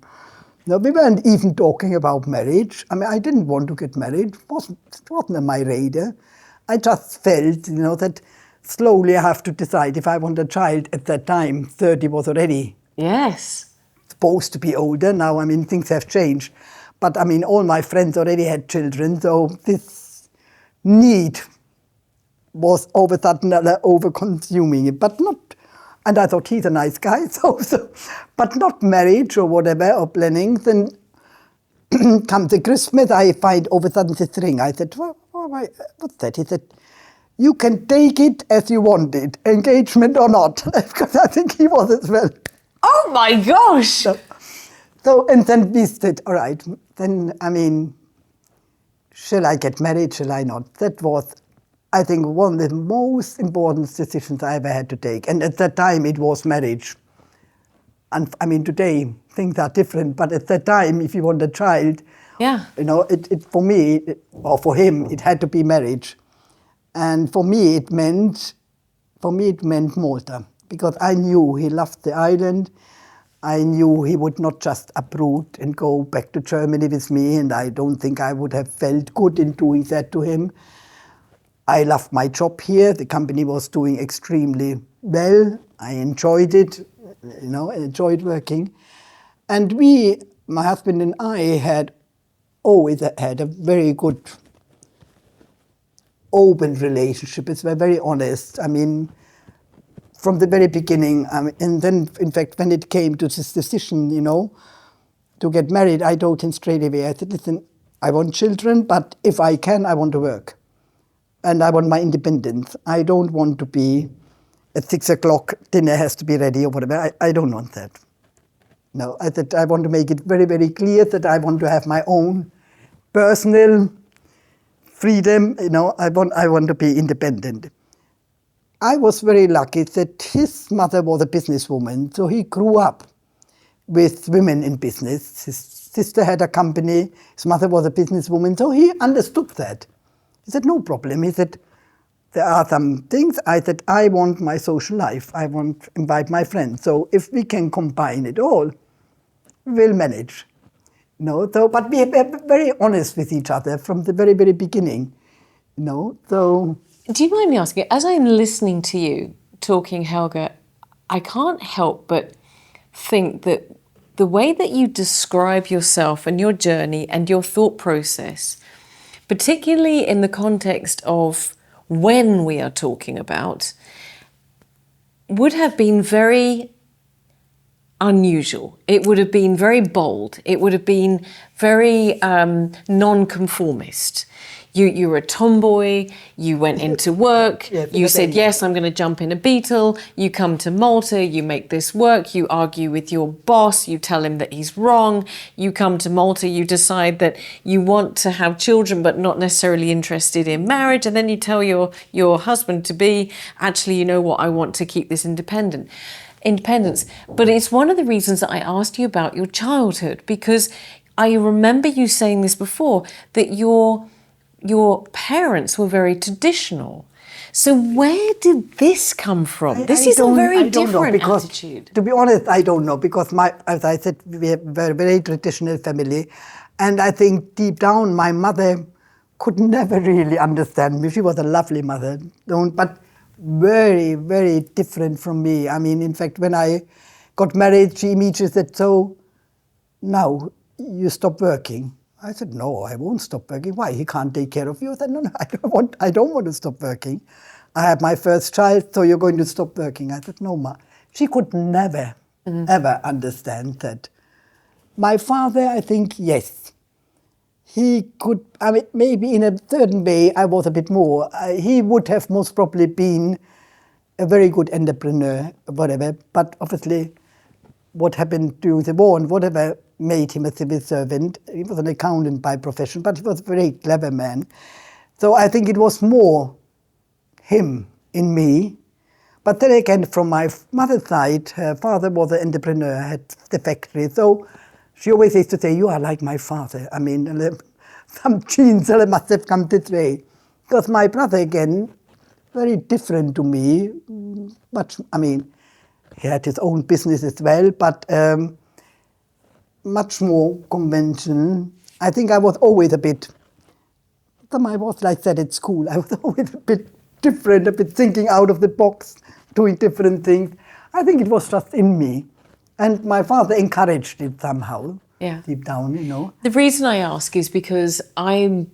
No, we weren't even talking about marriage. I mean, I didn't want to get married. It wasn't on my radar. I just felt, you know, that slowly I have to decide if I want a child. At that time, 30 was already Yes. supposed to be older. Now, I mean, things have changed. But, I mean, all my friends already had children, so this need was all of a sudden over-consuming it. But not, and I thought he's a nice guy, but not marriage or whatever, or planning. Then comes the Christmas, I find all of a sudden this ring. I said, what's that? He said, you can take it as you want it, engagement or not. Because I think he was as well. Oh my gosh! So, and then we said, all right, then, I mean, shall I get married, shall I not? That was, I think, one of the most important decisions I ever had to take. And at that time, it was marriage. And I mean, today, things are different. But at that time, if you want a child, Yeah. you know, it for me, or for him, it had to be marriage. And for me, it meant Malta, because I knew he loved the island. I knew he would not just uproot and go back to Germany with me, and I don't think I would have felt good in doing that to him. I loved my job here. The company was doing extremely well. I enjoyed it, you know, I enjoyed working. And we, my husband and I, had always had a very good open relationship. It's very honest. I mean, from the very beginning. And then, in fact, when it came to this decision, you know, to get married, I told him straight away, I said, listen, I want children, but if I can, I want to work. And I want my independence. I don't want to be at 6 o'clock, dinner has to be ready or whatever. I don't want that. No, I said, I want to make it very, very clear that I want to have my own personal freedom. You know, I want to be independent. I was very lucky that his mother was a businesswoman, so he grew up with women in business. His sister had a company, his mother was a businesswoman, so he understood that. He said, no problem. He said, there are some things. I said, I want my social life. I want to invite my friends. So if we can combine it all, we'll manage. You know, so, but we were very honest with each other from the very, very beginning. You know, so. Do you mind me asking, as I'm listening to you talking, Helga, I can't help but think that the way that you describe yourself and your journey and your thought process, particularly in the context of when we are talking about, would have been very unusual. It would have been very bold. It would have been very non-conformist. You were a tomboy, you went into work, Yes, you in a said, Beetle. yes, I'm going to jump in a Beetle, you come to Malta, you make this work, you argue with your boss, you tell him that he's wrong, you come to Malta, you decide that you want to have children but not necessarily interested in marriage, and then you tell your husband-to-be, actually, you know what, I want to keep this independence. But it's one of the reasons that I asked you about your childhood, because I remember you saying this before, that your parents were very traditional. So where did this come from? This is a very different because, attitude. To be honest, I don't know, because as I said, we have a very traditional family, and I think deep down my mother could never really understand me. She was a lovely mother, but very, very different from me. I mean, in fact, when I got married, she immediately said, so now you stop working. I said, no, I won't stop working. Why? He can't take care of you. I said, no, I don't want to stop working. I had my first child, so you're going to stop working. I said, no, Ma. She could never, ever understand that. My father, I think, yes. He could, I mean, maybe in a certain way, I was a bit more. He would have most probably been a very good entrepreneur, whatever. But obviously, what happened during the war and whatever made him a civil servant. He was an accountant by profession, but he was a very clever man. So I think it was more him in me. But then again, from my mother's side, her father was an entrepreneur, had the factory. So she always used to say, you are like my father. I mean, some genes must have come this way. Because my brother, again, very different to me. Much, I mean, he had his own business as well, but much more conventional. I think I was always a bit, I was like that at school. I was always a bit different, a bit thinking out of the box, doing different things. I think it was just in me. And my father encouraged it somehow, deep down, you know. The reason I ask is because I'm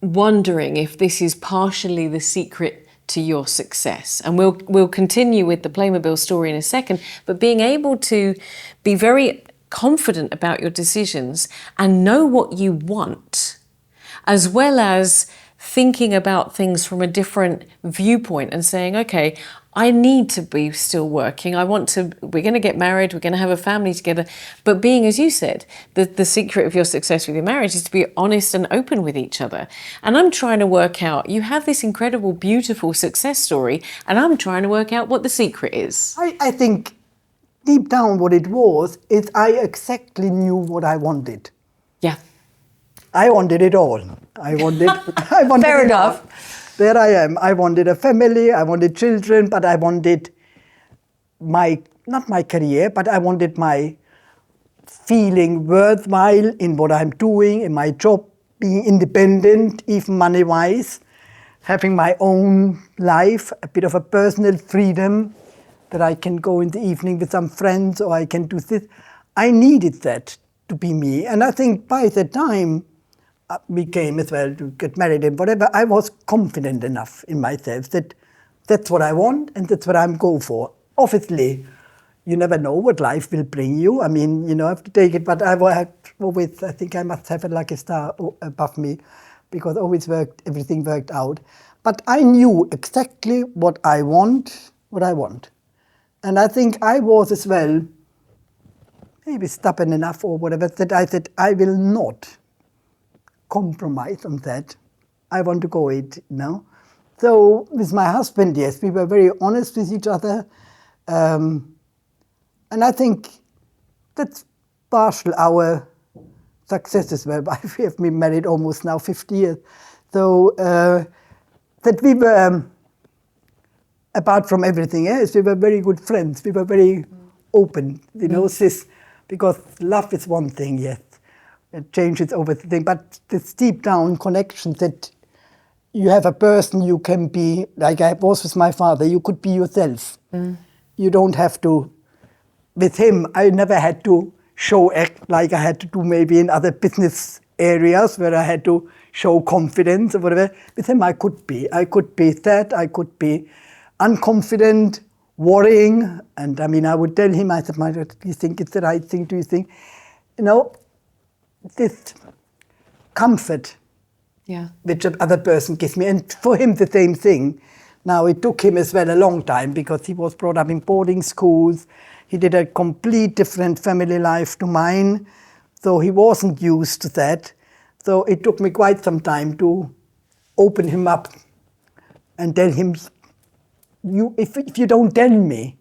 wondering if this is partially the secret to your success. And we'll continue with the Playmobil story in a second, but being able to be very confident about your decisions and know what you want, as well as thinking about things from a different viewpoint and saying, okay, I need to be still working. We're going to get married, we're going to have a family together. But being, as you said, the secret of your success with your marriage is to be honest and open with each other. And I'm trying to work out, you have this incredible, beautiful success story, and I'm trying to work out what the secret is. I think deep down what it was is I exactly knew what I wanted. Yeah. I wanted it all. I wanted Fair it enough. all. There I am. I wanted a family, I wanted children, but I wanted not my career, but I wanted my feeling worthwhile in what I'm doing, in my job, being independent, even money-wise, having my own life, a bit of a personal freedom, that I can go in the evening with some friends or I can do this. I needed that to be me. And I think by the time we came as well to get married and whatever, I was confident enough in myself that that's what I want and that's what I'm going for. Obviously, you never know what life will bring you. I mean, you know, I have to take it, but I think I must have a lucky star above me because everything worked out. But I knew exactly what I want. And I think I was as well, maybe stubborn enough or whatever, that I said, I will not compromise on that. I want to go it, you know. So with my husband, yes, we were very honest with each other. And I think that's partial our success as well. We have been married almost now 50 years. So that we were, apart from everything else, we were very good friends. We were very open, you know, because love is one thing, yes. It changes over the thing, but this deep down connection that you have a person you can be, like I was with my father, you could be yourself. You don't have to, with him, I never had to act like I had to do maybe in other business areas where I had to show confidence or whatever. With him I could be sad, I could be unconfident, worrying, and I mean I would tell him, I said, do you think it's the right thing, do you think? You know, this comfort, Yeah. which other person gives me. And for him, the same thing. Now, it took him as well a long time because he was brought up in boarding schools. He did a complete different family life to mine. So he wasn't used to that. So it took me quite some time to open him up and tell him, if you don't tell me,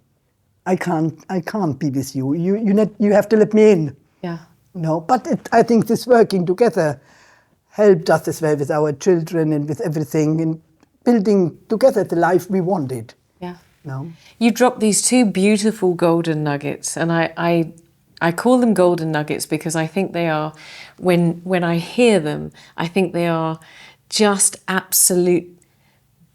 I can't be with you. You have to let me in. Yeah. No, but I think this working together helped us as well with our children and with everything and building together the life we wanted. Yeah. No. You dropped these two beautiful golden nuggets, and I call them golden nuggets because I think they are, when I hear them, I think they are just absolute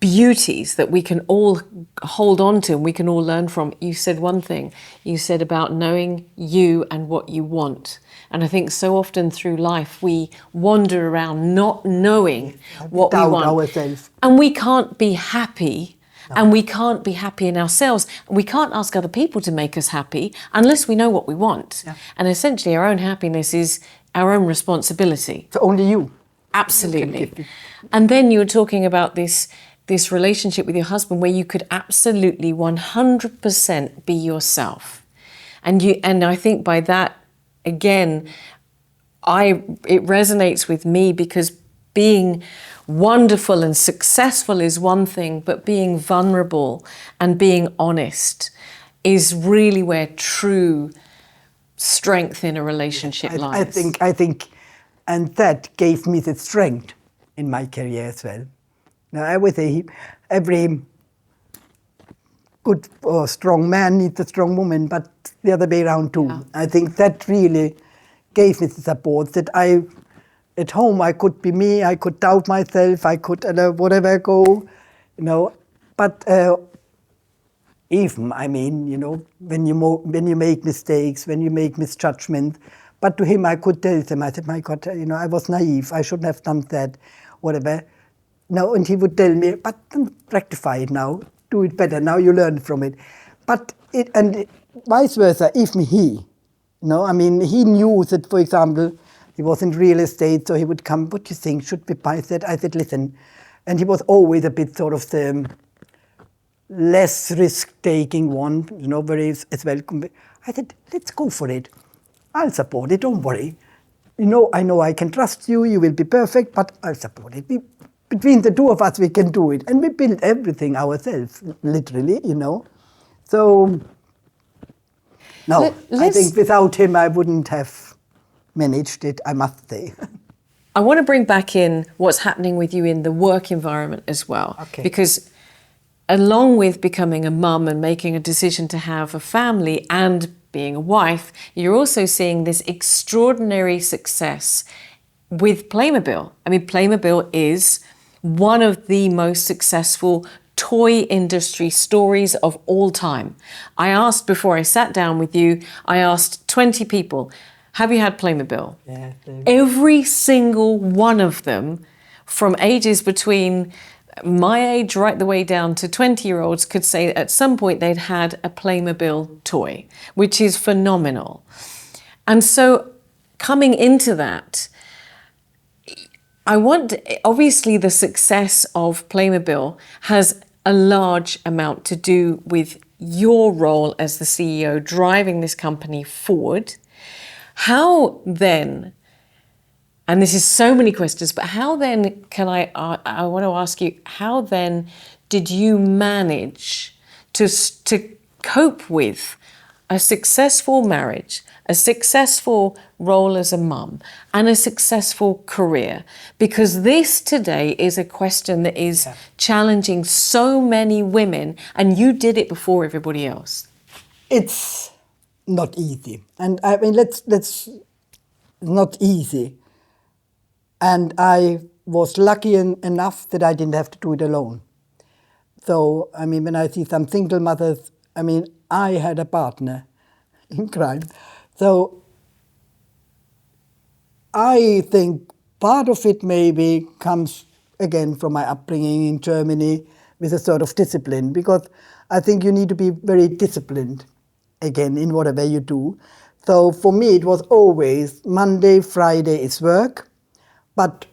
beauties that we can all hold on to and we can all learn from. You said one thing. You said about knowing you and what you want. And I think so often through life we wander around not knowing what we Doubt want. ourselves. And we can't be happy. And we can't be happy in ourselves. We can't ask other people to make us happy unless we know what we want. Yeah. And essentially our own happiness is our own responsibility. So only you. Absolutely. And then you were talking about this relationship with your husband where you could absolutely 100% be yourself. And I think by that, again, it resonates with me because being wonderful and successful is one thing, but being vulnerable and being honest is really where true strength in a relationship lies. I think, and that gave me the strength in my career as well. Now, I would say every good or strong man needs a strong woman, but the other way around too. Yeah. I think that really gave me the support that at home I could be me, I could doubt myself, I could whatever go, but even, when you make mistakes, when you make misjudgments, but to him I could tell them, I said, my God, I was naive, I shouldn't have done that, whatever. No, and he would tell me, but rectify it now, do it better, now you learn from it. And vice versa, even he, he knew that, for example, he was in real estate, so he would come, what do you think, should we buy that? I said, listen. And he was always a bit sort of the less risk-taking one, very as well. I said, let's go for it. I'll support it, don't worry. I know I can trust you, you will be perfect, but I'll support it. Between the two of us, we can do it. And we build everything ourselves, literally, So, no, I think without him, I wouldn't have managed it, I must say. I want to bring back in what's happening with you in the work environment as well. Okay. Because along with becoming a mum and making a decision to have a family and being a wife, you're also seeing this extraordinary success with Playmobil. I mean, Playmobil is one of the most successful toy industry stories of all time. I asked before I sat down with you, I asked 20 people, have you had Playmobil? Yeah, every single one of them, from ages between my age right the way down to 20-year-olds, could say at some point they'd had a Playmobil toy, which is phenomenal. And so coming into that, obviously the success of Playmobil has a large amount to do with your role as the CEO driving this company forward. How then, and this is so many questions, but how then I want to ask you, how then did you manage to cope with a successful marriage, a successful role as a mum, and a successful career? Because this today is a question that is challenging so many women, and you did it before everybody else. It's not easy. And I mean, let's not easy. And I was lucky enough that I didn't have to do it alone. So, I mean, when I see some single mothers, I mean, I had a partner in crime. So I think part of it maybe comes, again, from my upbringing in Germany with a sort of discipline, because I think you need to be very disciplined, again, in whatever you do. So for me, it was always Monday, Friday is work, but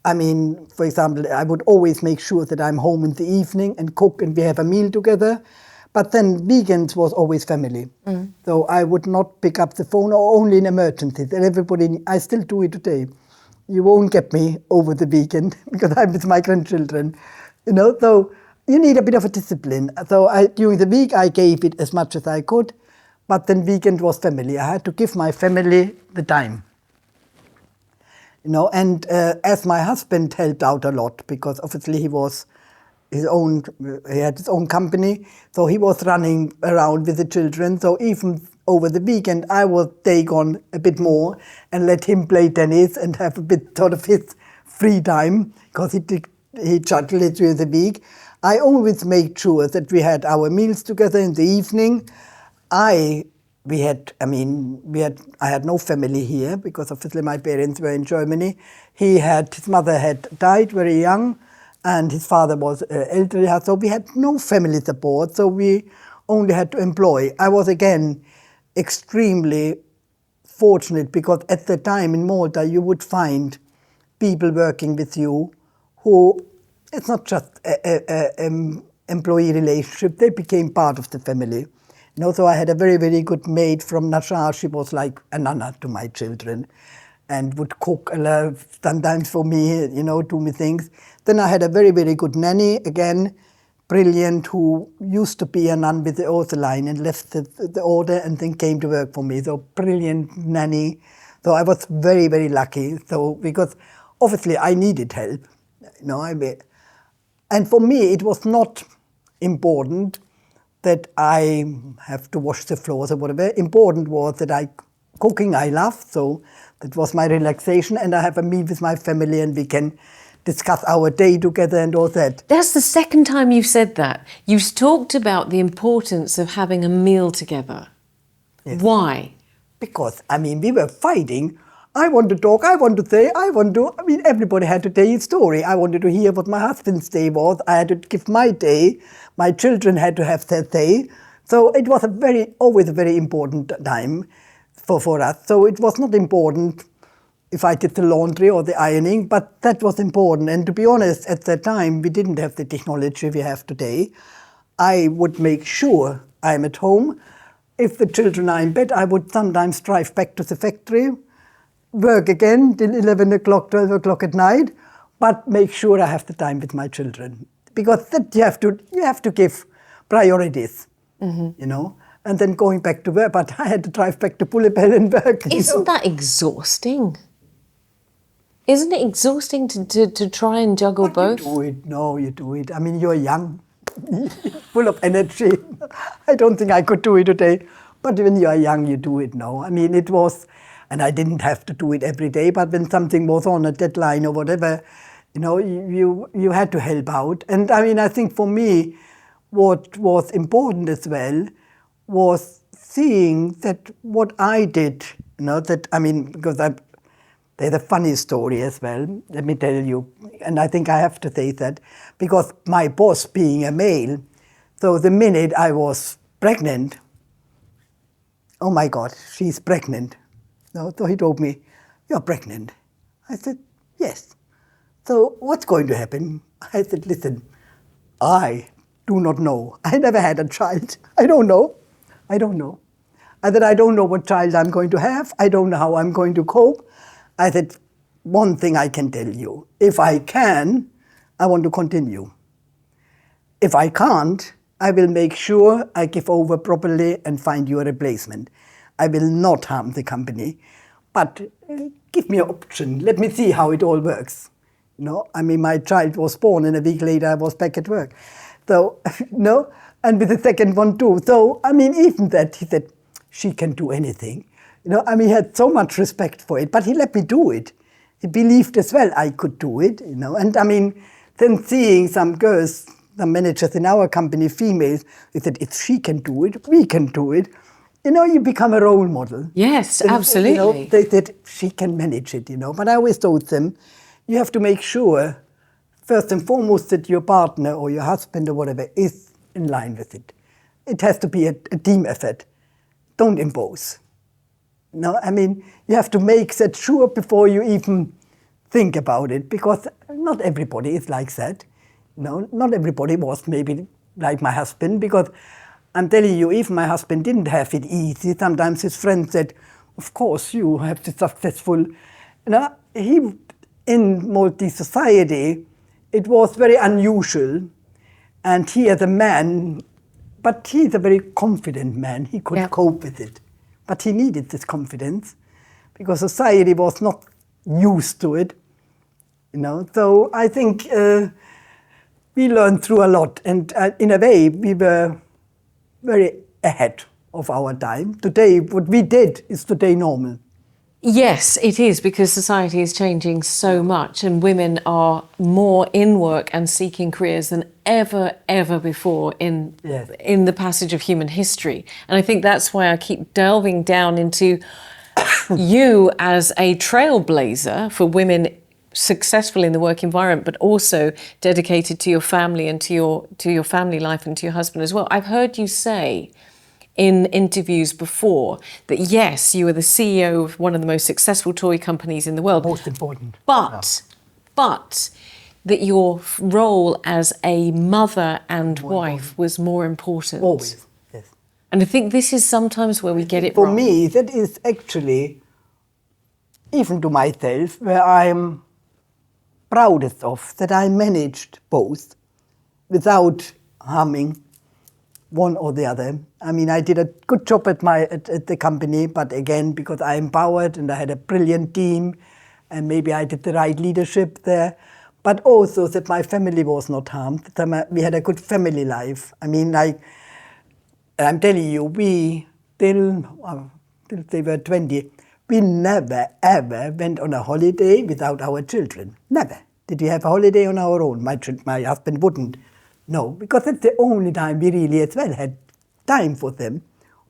I mean, for example, I would always make sure that I'm home in the evening and cook and we have a meal together. But then weekends was always family. So I would not pick up the phone or only in emergencies. And everybody, I still do it today. You won't get me over the weekend because I'm with my grandchildren. So you need a bit of a discipline. So during the week, I gave it as much as I could. But then weekend was family. I had to give my family the time. And as my husband helped out a lot, because obviously he had his own company, so he was running around with the children. So even over the weekend, I would take on a bit more and let him play tennis and have a bit sort of his free time, because he juggled it during the week. I always made sure that we had our meals together in the evening. I had no family here because obviously my parents were in Germany. His mother had died very young and his father was elderly, so we had no family support, so we only had to employ. I was again extremely fortunate because at the time in Malta you would find people working with you who, it's not just an employee relationship, they became part of the family. So I had a very, very good maid from Nashar. She was like a nana to my children and would cook sometimes for me, do me things. Then I had a very, very good nanny, again, brilliant, who used to be a nun with the order line and left the order and then came to work for me. So brilliant nanny. So I was very, very lucky. So because obviously I needed help, and for me it was not important that I have to wash the floors or whatever. Important was that cooking I love, so that was my relaxation, and I have a meal with my family and we can discuss our day together and all that. That's the second time you've said that. You've talked about the importance of having a meal together. Yes. Why? Because, we were fighting. I want to talk, I want to say, everybody had to tell his story. I wanted to hear what my husband's day was. I had to give my day. My children had to have their day. So it was always a very important time for us. So it was not important if I did the laundry or the ironing, but that was important. And to be honest, at that time, we didn't have the technology we have today. I would make sure I'm at home. If the children are in bed, I would sometimes drive back to the factory, work again till 11 o'clock, 12 o'clock at night, but make sure I have the time with my children. Because that you have to give priorities, and then going back to work. But I had to drive back to Pullebell and work. Isn't that exhausting? Isn't it exhausting to try and juggle both? You do it. No, you do it. You're young, full of energy. I don't think I could do it today. But when you are young, you do it now. It was, and I didn't have to do it every day, but when something was on a deadline or whatever, you had to help out. And I think for me, what was important as well was seeing that what I did, because there's a funny story as well, let me tell you. And I think I have to say that, because my boss being a male, so the minute I was pregnant, oh my God, she's pregnant. So he told me, you're pregnant. I said, yes. So what's going to happen? I said, listen, I do not know. I never had a child. I don't know. I said, I don't know what child I'm going to have. I don't know how I'm going to cope. I said, one thing I can tell you. If I can, I want to continue. If I can't, I will make sure I give over properly and find you a replacement. I will not harm the company. But give me an option. Let me see how it all works. My child was born and a week later I was back at work. So, and with the second one too. So, even that, he said, she can do anything. He had so much respect for it, but he let me do it. He believed as well I could do it, And then seeing some girls, some managers in our company, females, they said, if she can do it, we can do it. You become a role model. Yes, absolutely. They said, she can manage it, But I always told them, you have to make sure, first and foremost, that your partner or your husband or whatever is in line with it. It has to be a team effort. Don't impose. You have to make that sure before you even think about it, because not everybody is like that. Not everybody was maybe like my husband, because I'm telling you, if my husband didn't have it easy, sometimes his friends said, of course you have the successful, he, in Maltese society, it was very unusual, and he as a man, but he's a very confident man, he could cope with it. But he needed this confidence, because society was not used to it, So I think we learned through a lot, and in a way we were very ahead of our time. Today, what we did is today normal. Yes, it is, because society is changing so much and women are more in work and seeking careers than ever before in the passage of human history. And I think that's why I keep delving down into you as a trailblazer for women successful in the work environment, but also dedicated to your family and to your family life and to your husband as well. I've heard you say in interviews before that yes, you are the CEO of one of the most successful toy companies in the world. Most important. But that your role as a mother and wife was more important. Always, yes. And I think this is sometimes where we get it For wrong. me, that is actually, even to myself, where I'm proudest of, that I managed both without harming one or the other. I mean, I did a good job at the company, but again, because I empowered and I had a brilliant team, and maybe I did the right leadership there, but also that my family was not harmed, that we had a good family life. I mean, I'm telling you, we, till they were 20, we never ever went on a holiday without our children. Never. Did we have a holiday on our own? My husband wouldn't. No, because that's the only time we really as well had time for them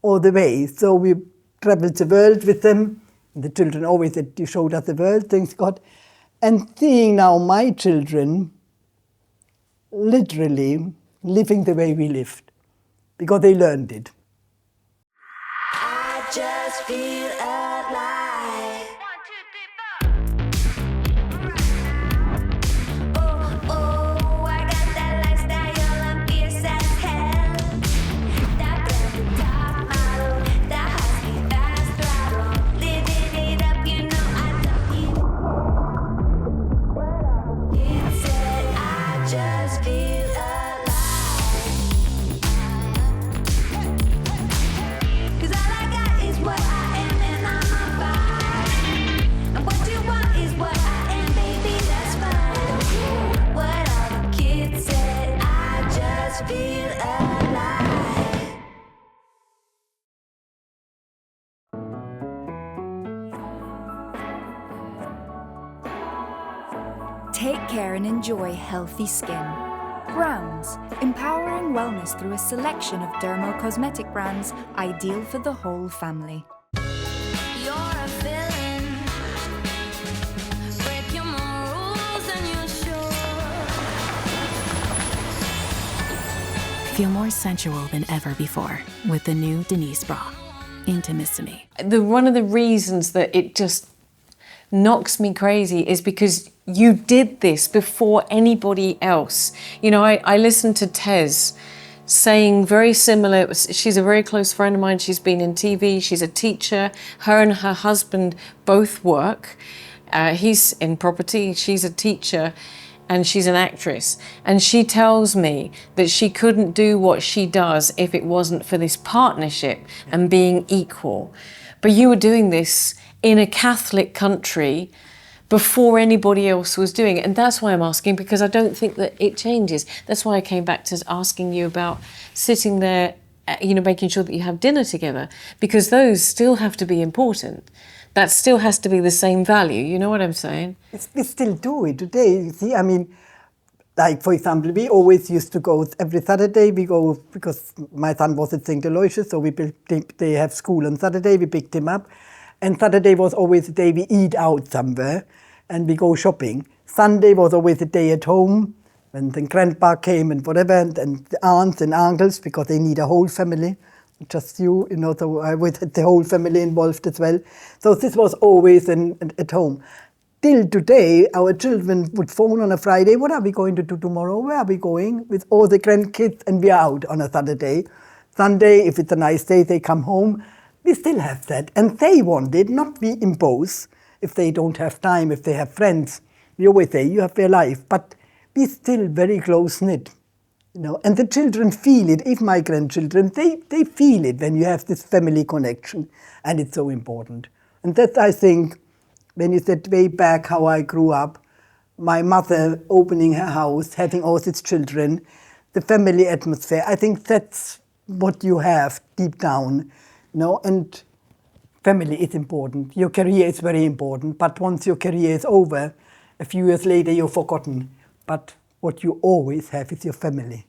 all the way. So we traveled the world with them. The children always said, you showed us the world, thanks God. And seeing now my children literally living the way we lived, because they learned it. I just feel alive. 1, 2, 3, 4. Oh, I got that lifestyle, I'm fierce as hell. That brand new top model, that husky fast throttle. Living it up, you know I love it. It said I just feel alive. 'Cause all I got is what I am, and I'm on fire. And what you want is what I am, baby, that's fine. What all the kids said, I just feel alive. Take care and enjoy healthy skin. Browns, empowering wellness through a selection of dermo-cosmetic brands ideal for the whole family. You're a villain. Breaking more rules than you're sure. Feel more sensual than ever before with the new Denise bra. Intimissimi. One of the reasons that it just knocks me crazy is because you did this before anybody else. I listened to Tez saying very similar. She's a very close friend of mine. She's been in TV. She's a teacher. Her and her husband both work. He's in property. She's a teacher. And she's an actress. And she tells me that she couldn't do what she does if it wasn't for this partnership and being equal. But you were doing this in a Catholic country before anybody else was doing it. And that's why I'm asking, because I don't think that it changes. That's why I came back to asking you about sitting there, making sure that you have dinner together, because those still have to be important. That still has to be the same value. You know what I'm saying? We still do it today. You see, I mean, like, for example, we always used to go every Saturday. We go, because my son was at St. Aloysius, so they have school on Saturday. We picked him up. And Saturday was always the day we eat out somewhere and we go shopping. Sunday was always the day at home when the grandpa came and whatever, and the aunts and uncles, because they need a whole family. Just you, so I always had the whole family involved as well. So this was always at home. till today, our children would phone on a Friday, what are we going to do tomorrow? Where are we going? With all the grandkids, and we are out on a Saturday. Sunday, if it's a nice day, they come home. We still have that. And they want it, not we impose. If they don't have time, if they have friends, we always say, you have their life. But we're still very close-knit. And the children feel it, even my grandchildren, they feel it when you have this family connection. And it's so important. And that, I think, when you said way back how I grew up, my mother opening her house, having all these children, the family atmosphere, I think that's what you have deep down. And family is important. Your career is very important. But once your career is over, a few years later, you're forgotten. But what you always have is your family.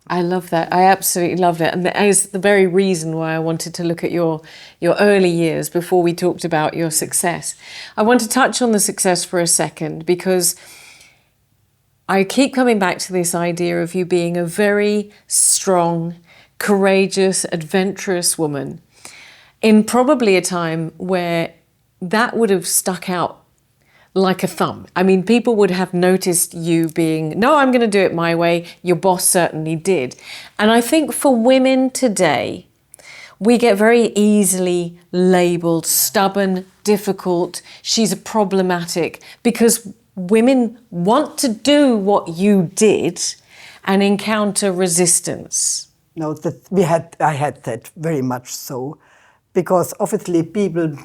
I love that. I absolutely love it. And that is the very reason why I wanted to look at your early years before we talked about your success. I want to touch on the success for a second because I keep coming back to this idea of you being a very strong, courageous, adventurous woman in probably a time where that would have stuck out like a thumb. I mean, people would have noticed you being, no, I'm going to do it my way. Your boss certainly did. And I think for women today, we get very easily labelled stubborn, difficult, she's a problematic, because women want to do what you did and encounter resistance. No, I had that very much so, because obviously people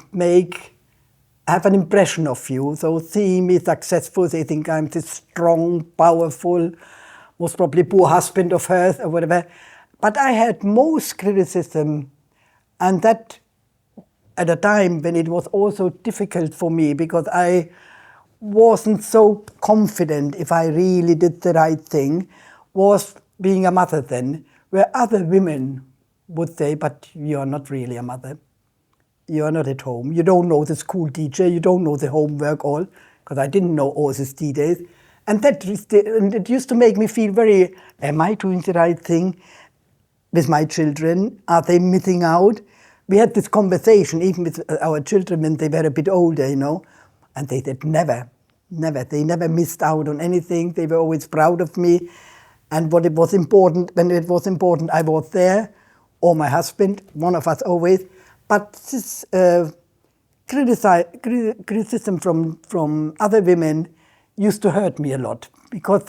have an impression of you. So see me successful, they think I'm this strong, powerful, most probably poor husband of hers or whatever. But I had most criticism, and that at a time when it was also difficult for me because I wasn't so confident if I really did the right thing, was being a mother then, where other women would say, but you're not really a mother. You're not at home. You don't know the school teacher. You don't know the homework all, because I didn't know all these details. And it used to make me feel very, am I doing the right thing with my children? Are they missing out? We had this conversation, even with our children when they were a bit older, and they said, never. They never missed out on anything. They were always proud of me. And when it was important, I was there, or my husband, one of us always. But this criticism from other women used to hurt me a lot because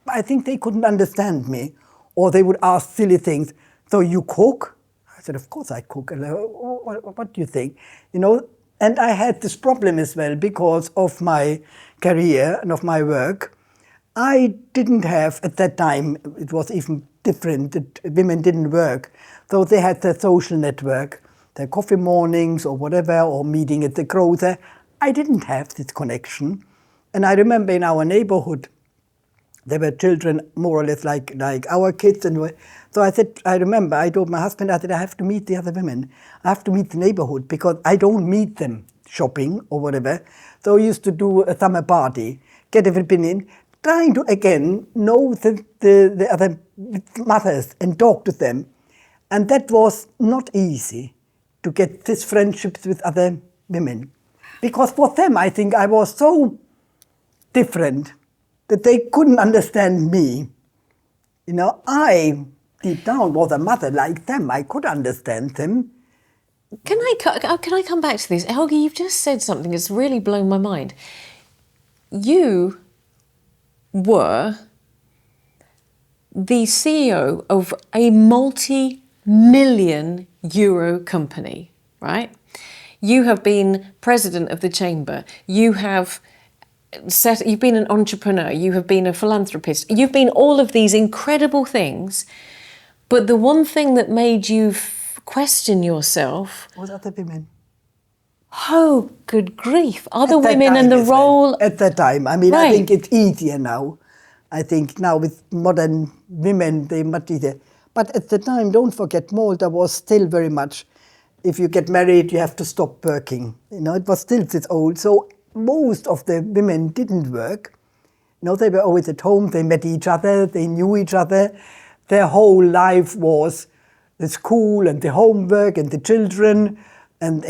I think they couldn't understand me, or they would ask silly things. So you cook? I said, of course I cook. What do you think? And I had this problem as well because of my career and of my work. I didn't have, at that time, it was even different, that women didn't work. So they had their social network, their coffee mornings or whatever, or meeting at the grocer. I didn't have this connection. And I remember in our neighborhood, there were children more or less like our kids. And so I told my husband, I have to meet the other women. I have to meet the neighborhood because I don't meet them shopping or whatever. So we used to do a summer party, get everybody in, trying to, again, know the other mothers and talk to them. And that was not easy to get these friendships with other women. Because for them, I think I was so different that they couldn't understand me. I, deep down, was a mother like them. I could understand them. Can I come back to this? Helga, you've just said something that's really blown my mind. You were the CEO of a multi-million euro company, right? You have been president of the chamber. You've been an entrepreneur. You have been a philanthropist. You've been all of these incredible things. But the one thing that made you question yourself was other women. Oh, good grief. Other women and the role. At that time. I mean, Right. I think it's easier now. I think now with modern women, they're much easier. But at the time, don't forget, Malta was still very much, if you get married, you have to stop working. It was still this old. So most of the women didn't work. They were always at home. They met each other. They knew each other. Their whole life was the school and the homework and the children. And,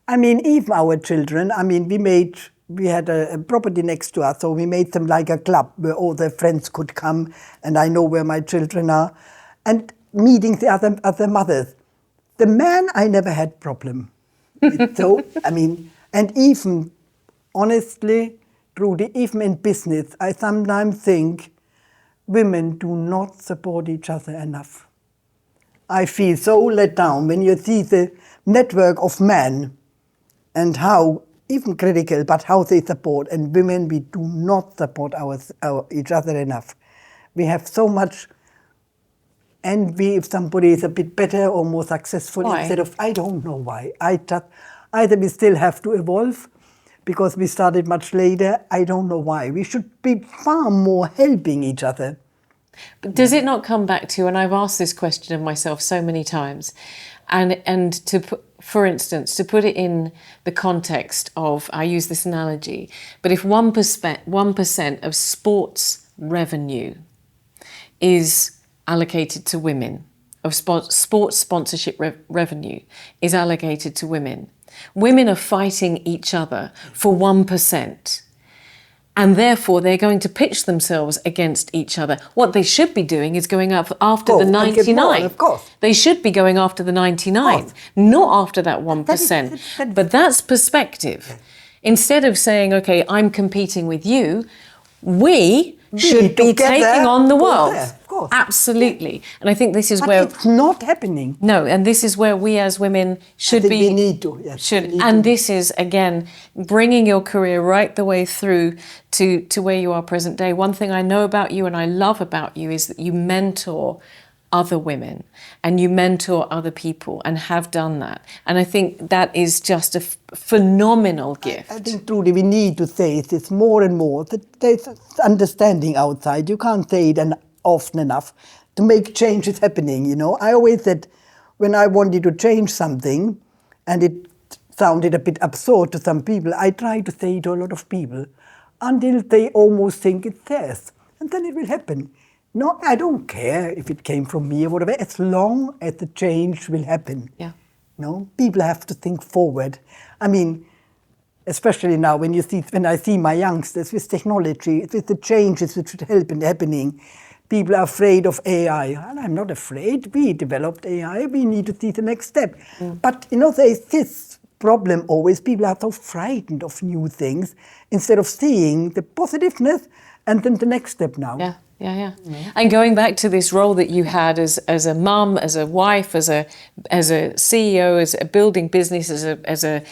I mean, even our children, I mean, we had a property next to us, so we made them like a club where all their friends could come, and I know where my children are, and meeting the other mothers. The man, I never had problem with. So, I mean, and even, honestly, Trudy, even in business, I sometimes think women do not support each other enough. I feel so let down when you see the network of men and how, even critical, but how they support. And women, we do not support each other enough. We have so much envy if somebody is a bit better or more successful. Why? Instead of, I don't know why. Either we still have to evolve because we started much later. I don't know why. We should be far more helping each other. But does it not come back to, and I've asked this question of myself so many times, and to put, for instance, to put it in the context of, I use this analogy, but if 1% of sports revenue is allocated to women, of sports sponsorship revenue is allocated to women, women are fighting each other for 1%. And therefore, they're going to pitch themselves against each other. What they should be doing is going up after the 99. Of course. They should be going after the 99, not after that 1%. But that's perspective. Instead of saying, okay, I'm competing with you, we should be taking on the world. Of course. Absolutely. And I think this is But where... it's not happening. No, and this is where we as women should I think be... we need to, yes. Should, We need and to. this is, again, bringing your career right the way through to where you are present day. One thing I know about you and I love about you is that you mentor other women and you mentor other people and have done that. And I think that is just a phenomenal gift. I think, Trudy, we need to say this more and more, that there's understanding outside. You can't say it often enough to make changes happening, you know. I always said, when I wanted to change something, and it sounded a bit absurd to some people, I try to say it to a lot of people, until they almost think it's theirs. And then it will happen. No, I don't care if it came from me or whatever, as long as the change will happen. Yeah. No, people have to think forward. I mean, especially now when I see my youngsters with technology, with the changes which should help in happening, people are afraid of AI. And I'm not afraid. We developed AI. We need to see the next step. But, you know, there's this problem always. People are so frightened of new things instead of seeing the positiveness and then the next step now. Yeah. And going back to this role that you had as a mum, as a wife, as a CEO, as a building business, as a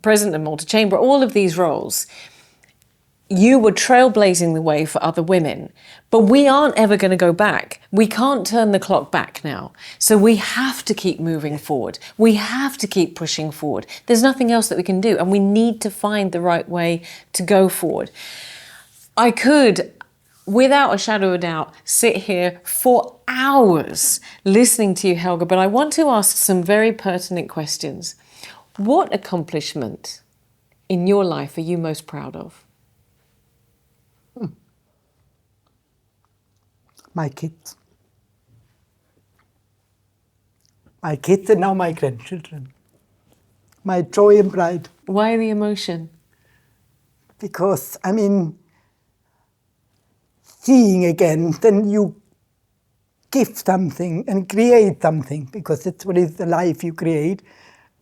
president of Malta Chamber, all of these roles, you were trailblazing the way for other women. But we aren't ever going to go back. We can't turn the clock back now. So we have to keep moving forward. We have to keep pushing forward. There's nothing else that we can do, and we need to find the right way to go forward. I could, without a shadow of a doubt, sit here for hours listening to you, Helga, but I want to ask some very pertinent questions. What accomplishment in your life are you most proud of? My kids. My kids and now my grandchildren. My joy and pride. Why the emotion? Because, I mean, seeing again, then you give something and create something, because that's what is the life you create,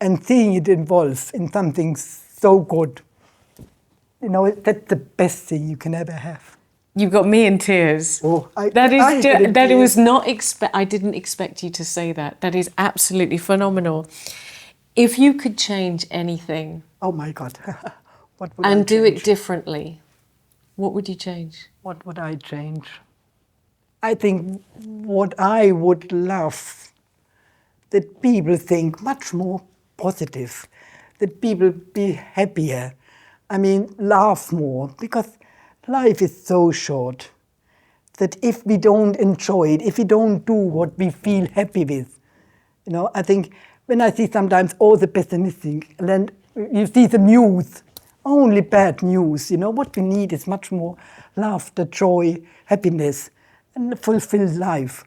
and seeing it evolve in something so good. You know, that's the best thing you can ever have. You've got me in tears. Oh, I didn't expect you to say that. That is absolutely phenomenal. If you could change anything, oh my God, what would and I do change? it differently, what would you change? What would I change? I think what I would love, that people think much more positive, that people be happier. I mean, laugh more, because life is so short that if we don't enjoy it, if we don't do what we feel happy with, you know, I think when I see sometimes all the pessimistic, and then you see the news, only bad news, you know, what we need is much more laughter, joy, happiness, and a fulfilled life.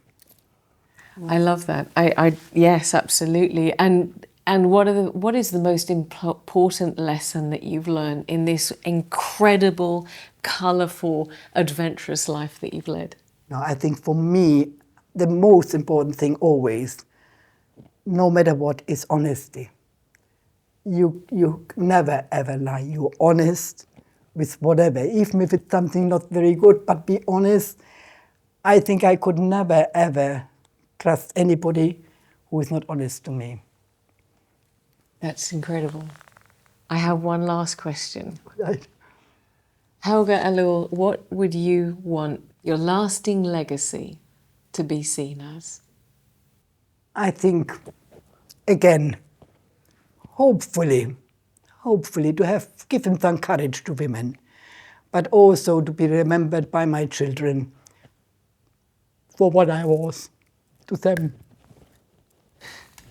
I love that. Yes, absolutely. And And what is the most important lesson that you've learned in this incredible, colourful, adventurous life that you've led? No, I think for me, the most important thing always, no matter what, is honesty. You never ever lie. You're honest with whatever, even if it's something not very good, but be honest. I think I could never ever trust anybody who is not honest to me. That's incredible. I have one last question. Right. Helga Ellul, what would you want your lasting legacy to be seen as? I think, again, hopefully to have given some courage to women, but also to be remembered by my children for what I was to them.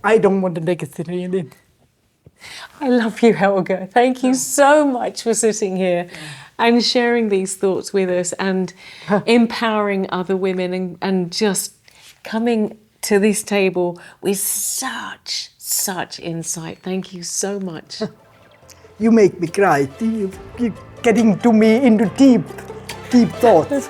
I don't want a legacy, really. I love you, Helga. Thank you so much for sitting here and sharing these thoughts with us and empowering other women and just coming to this table with such insight. Thank you so much. You make me cry. You're getting to me into deep thoughts.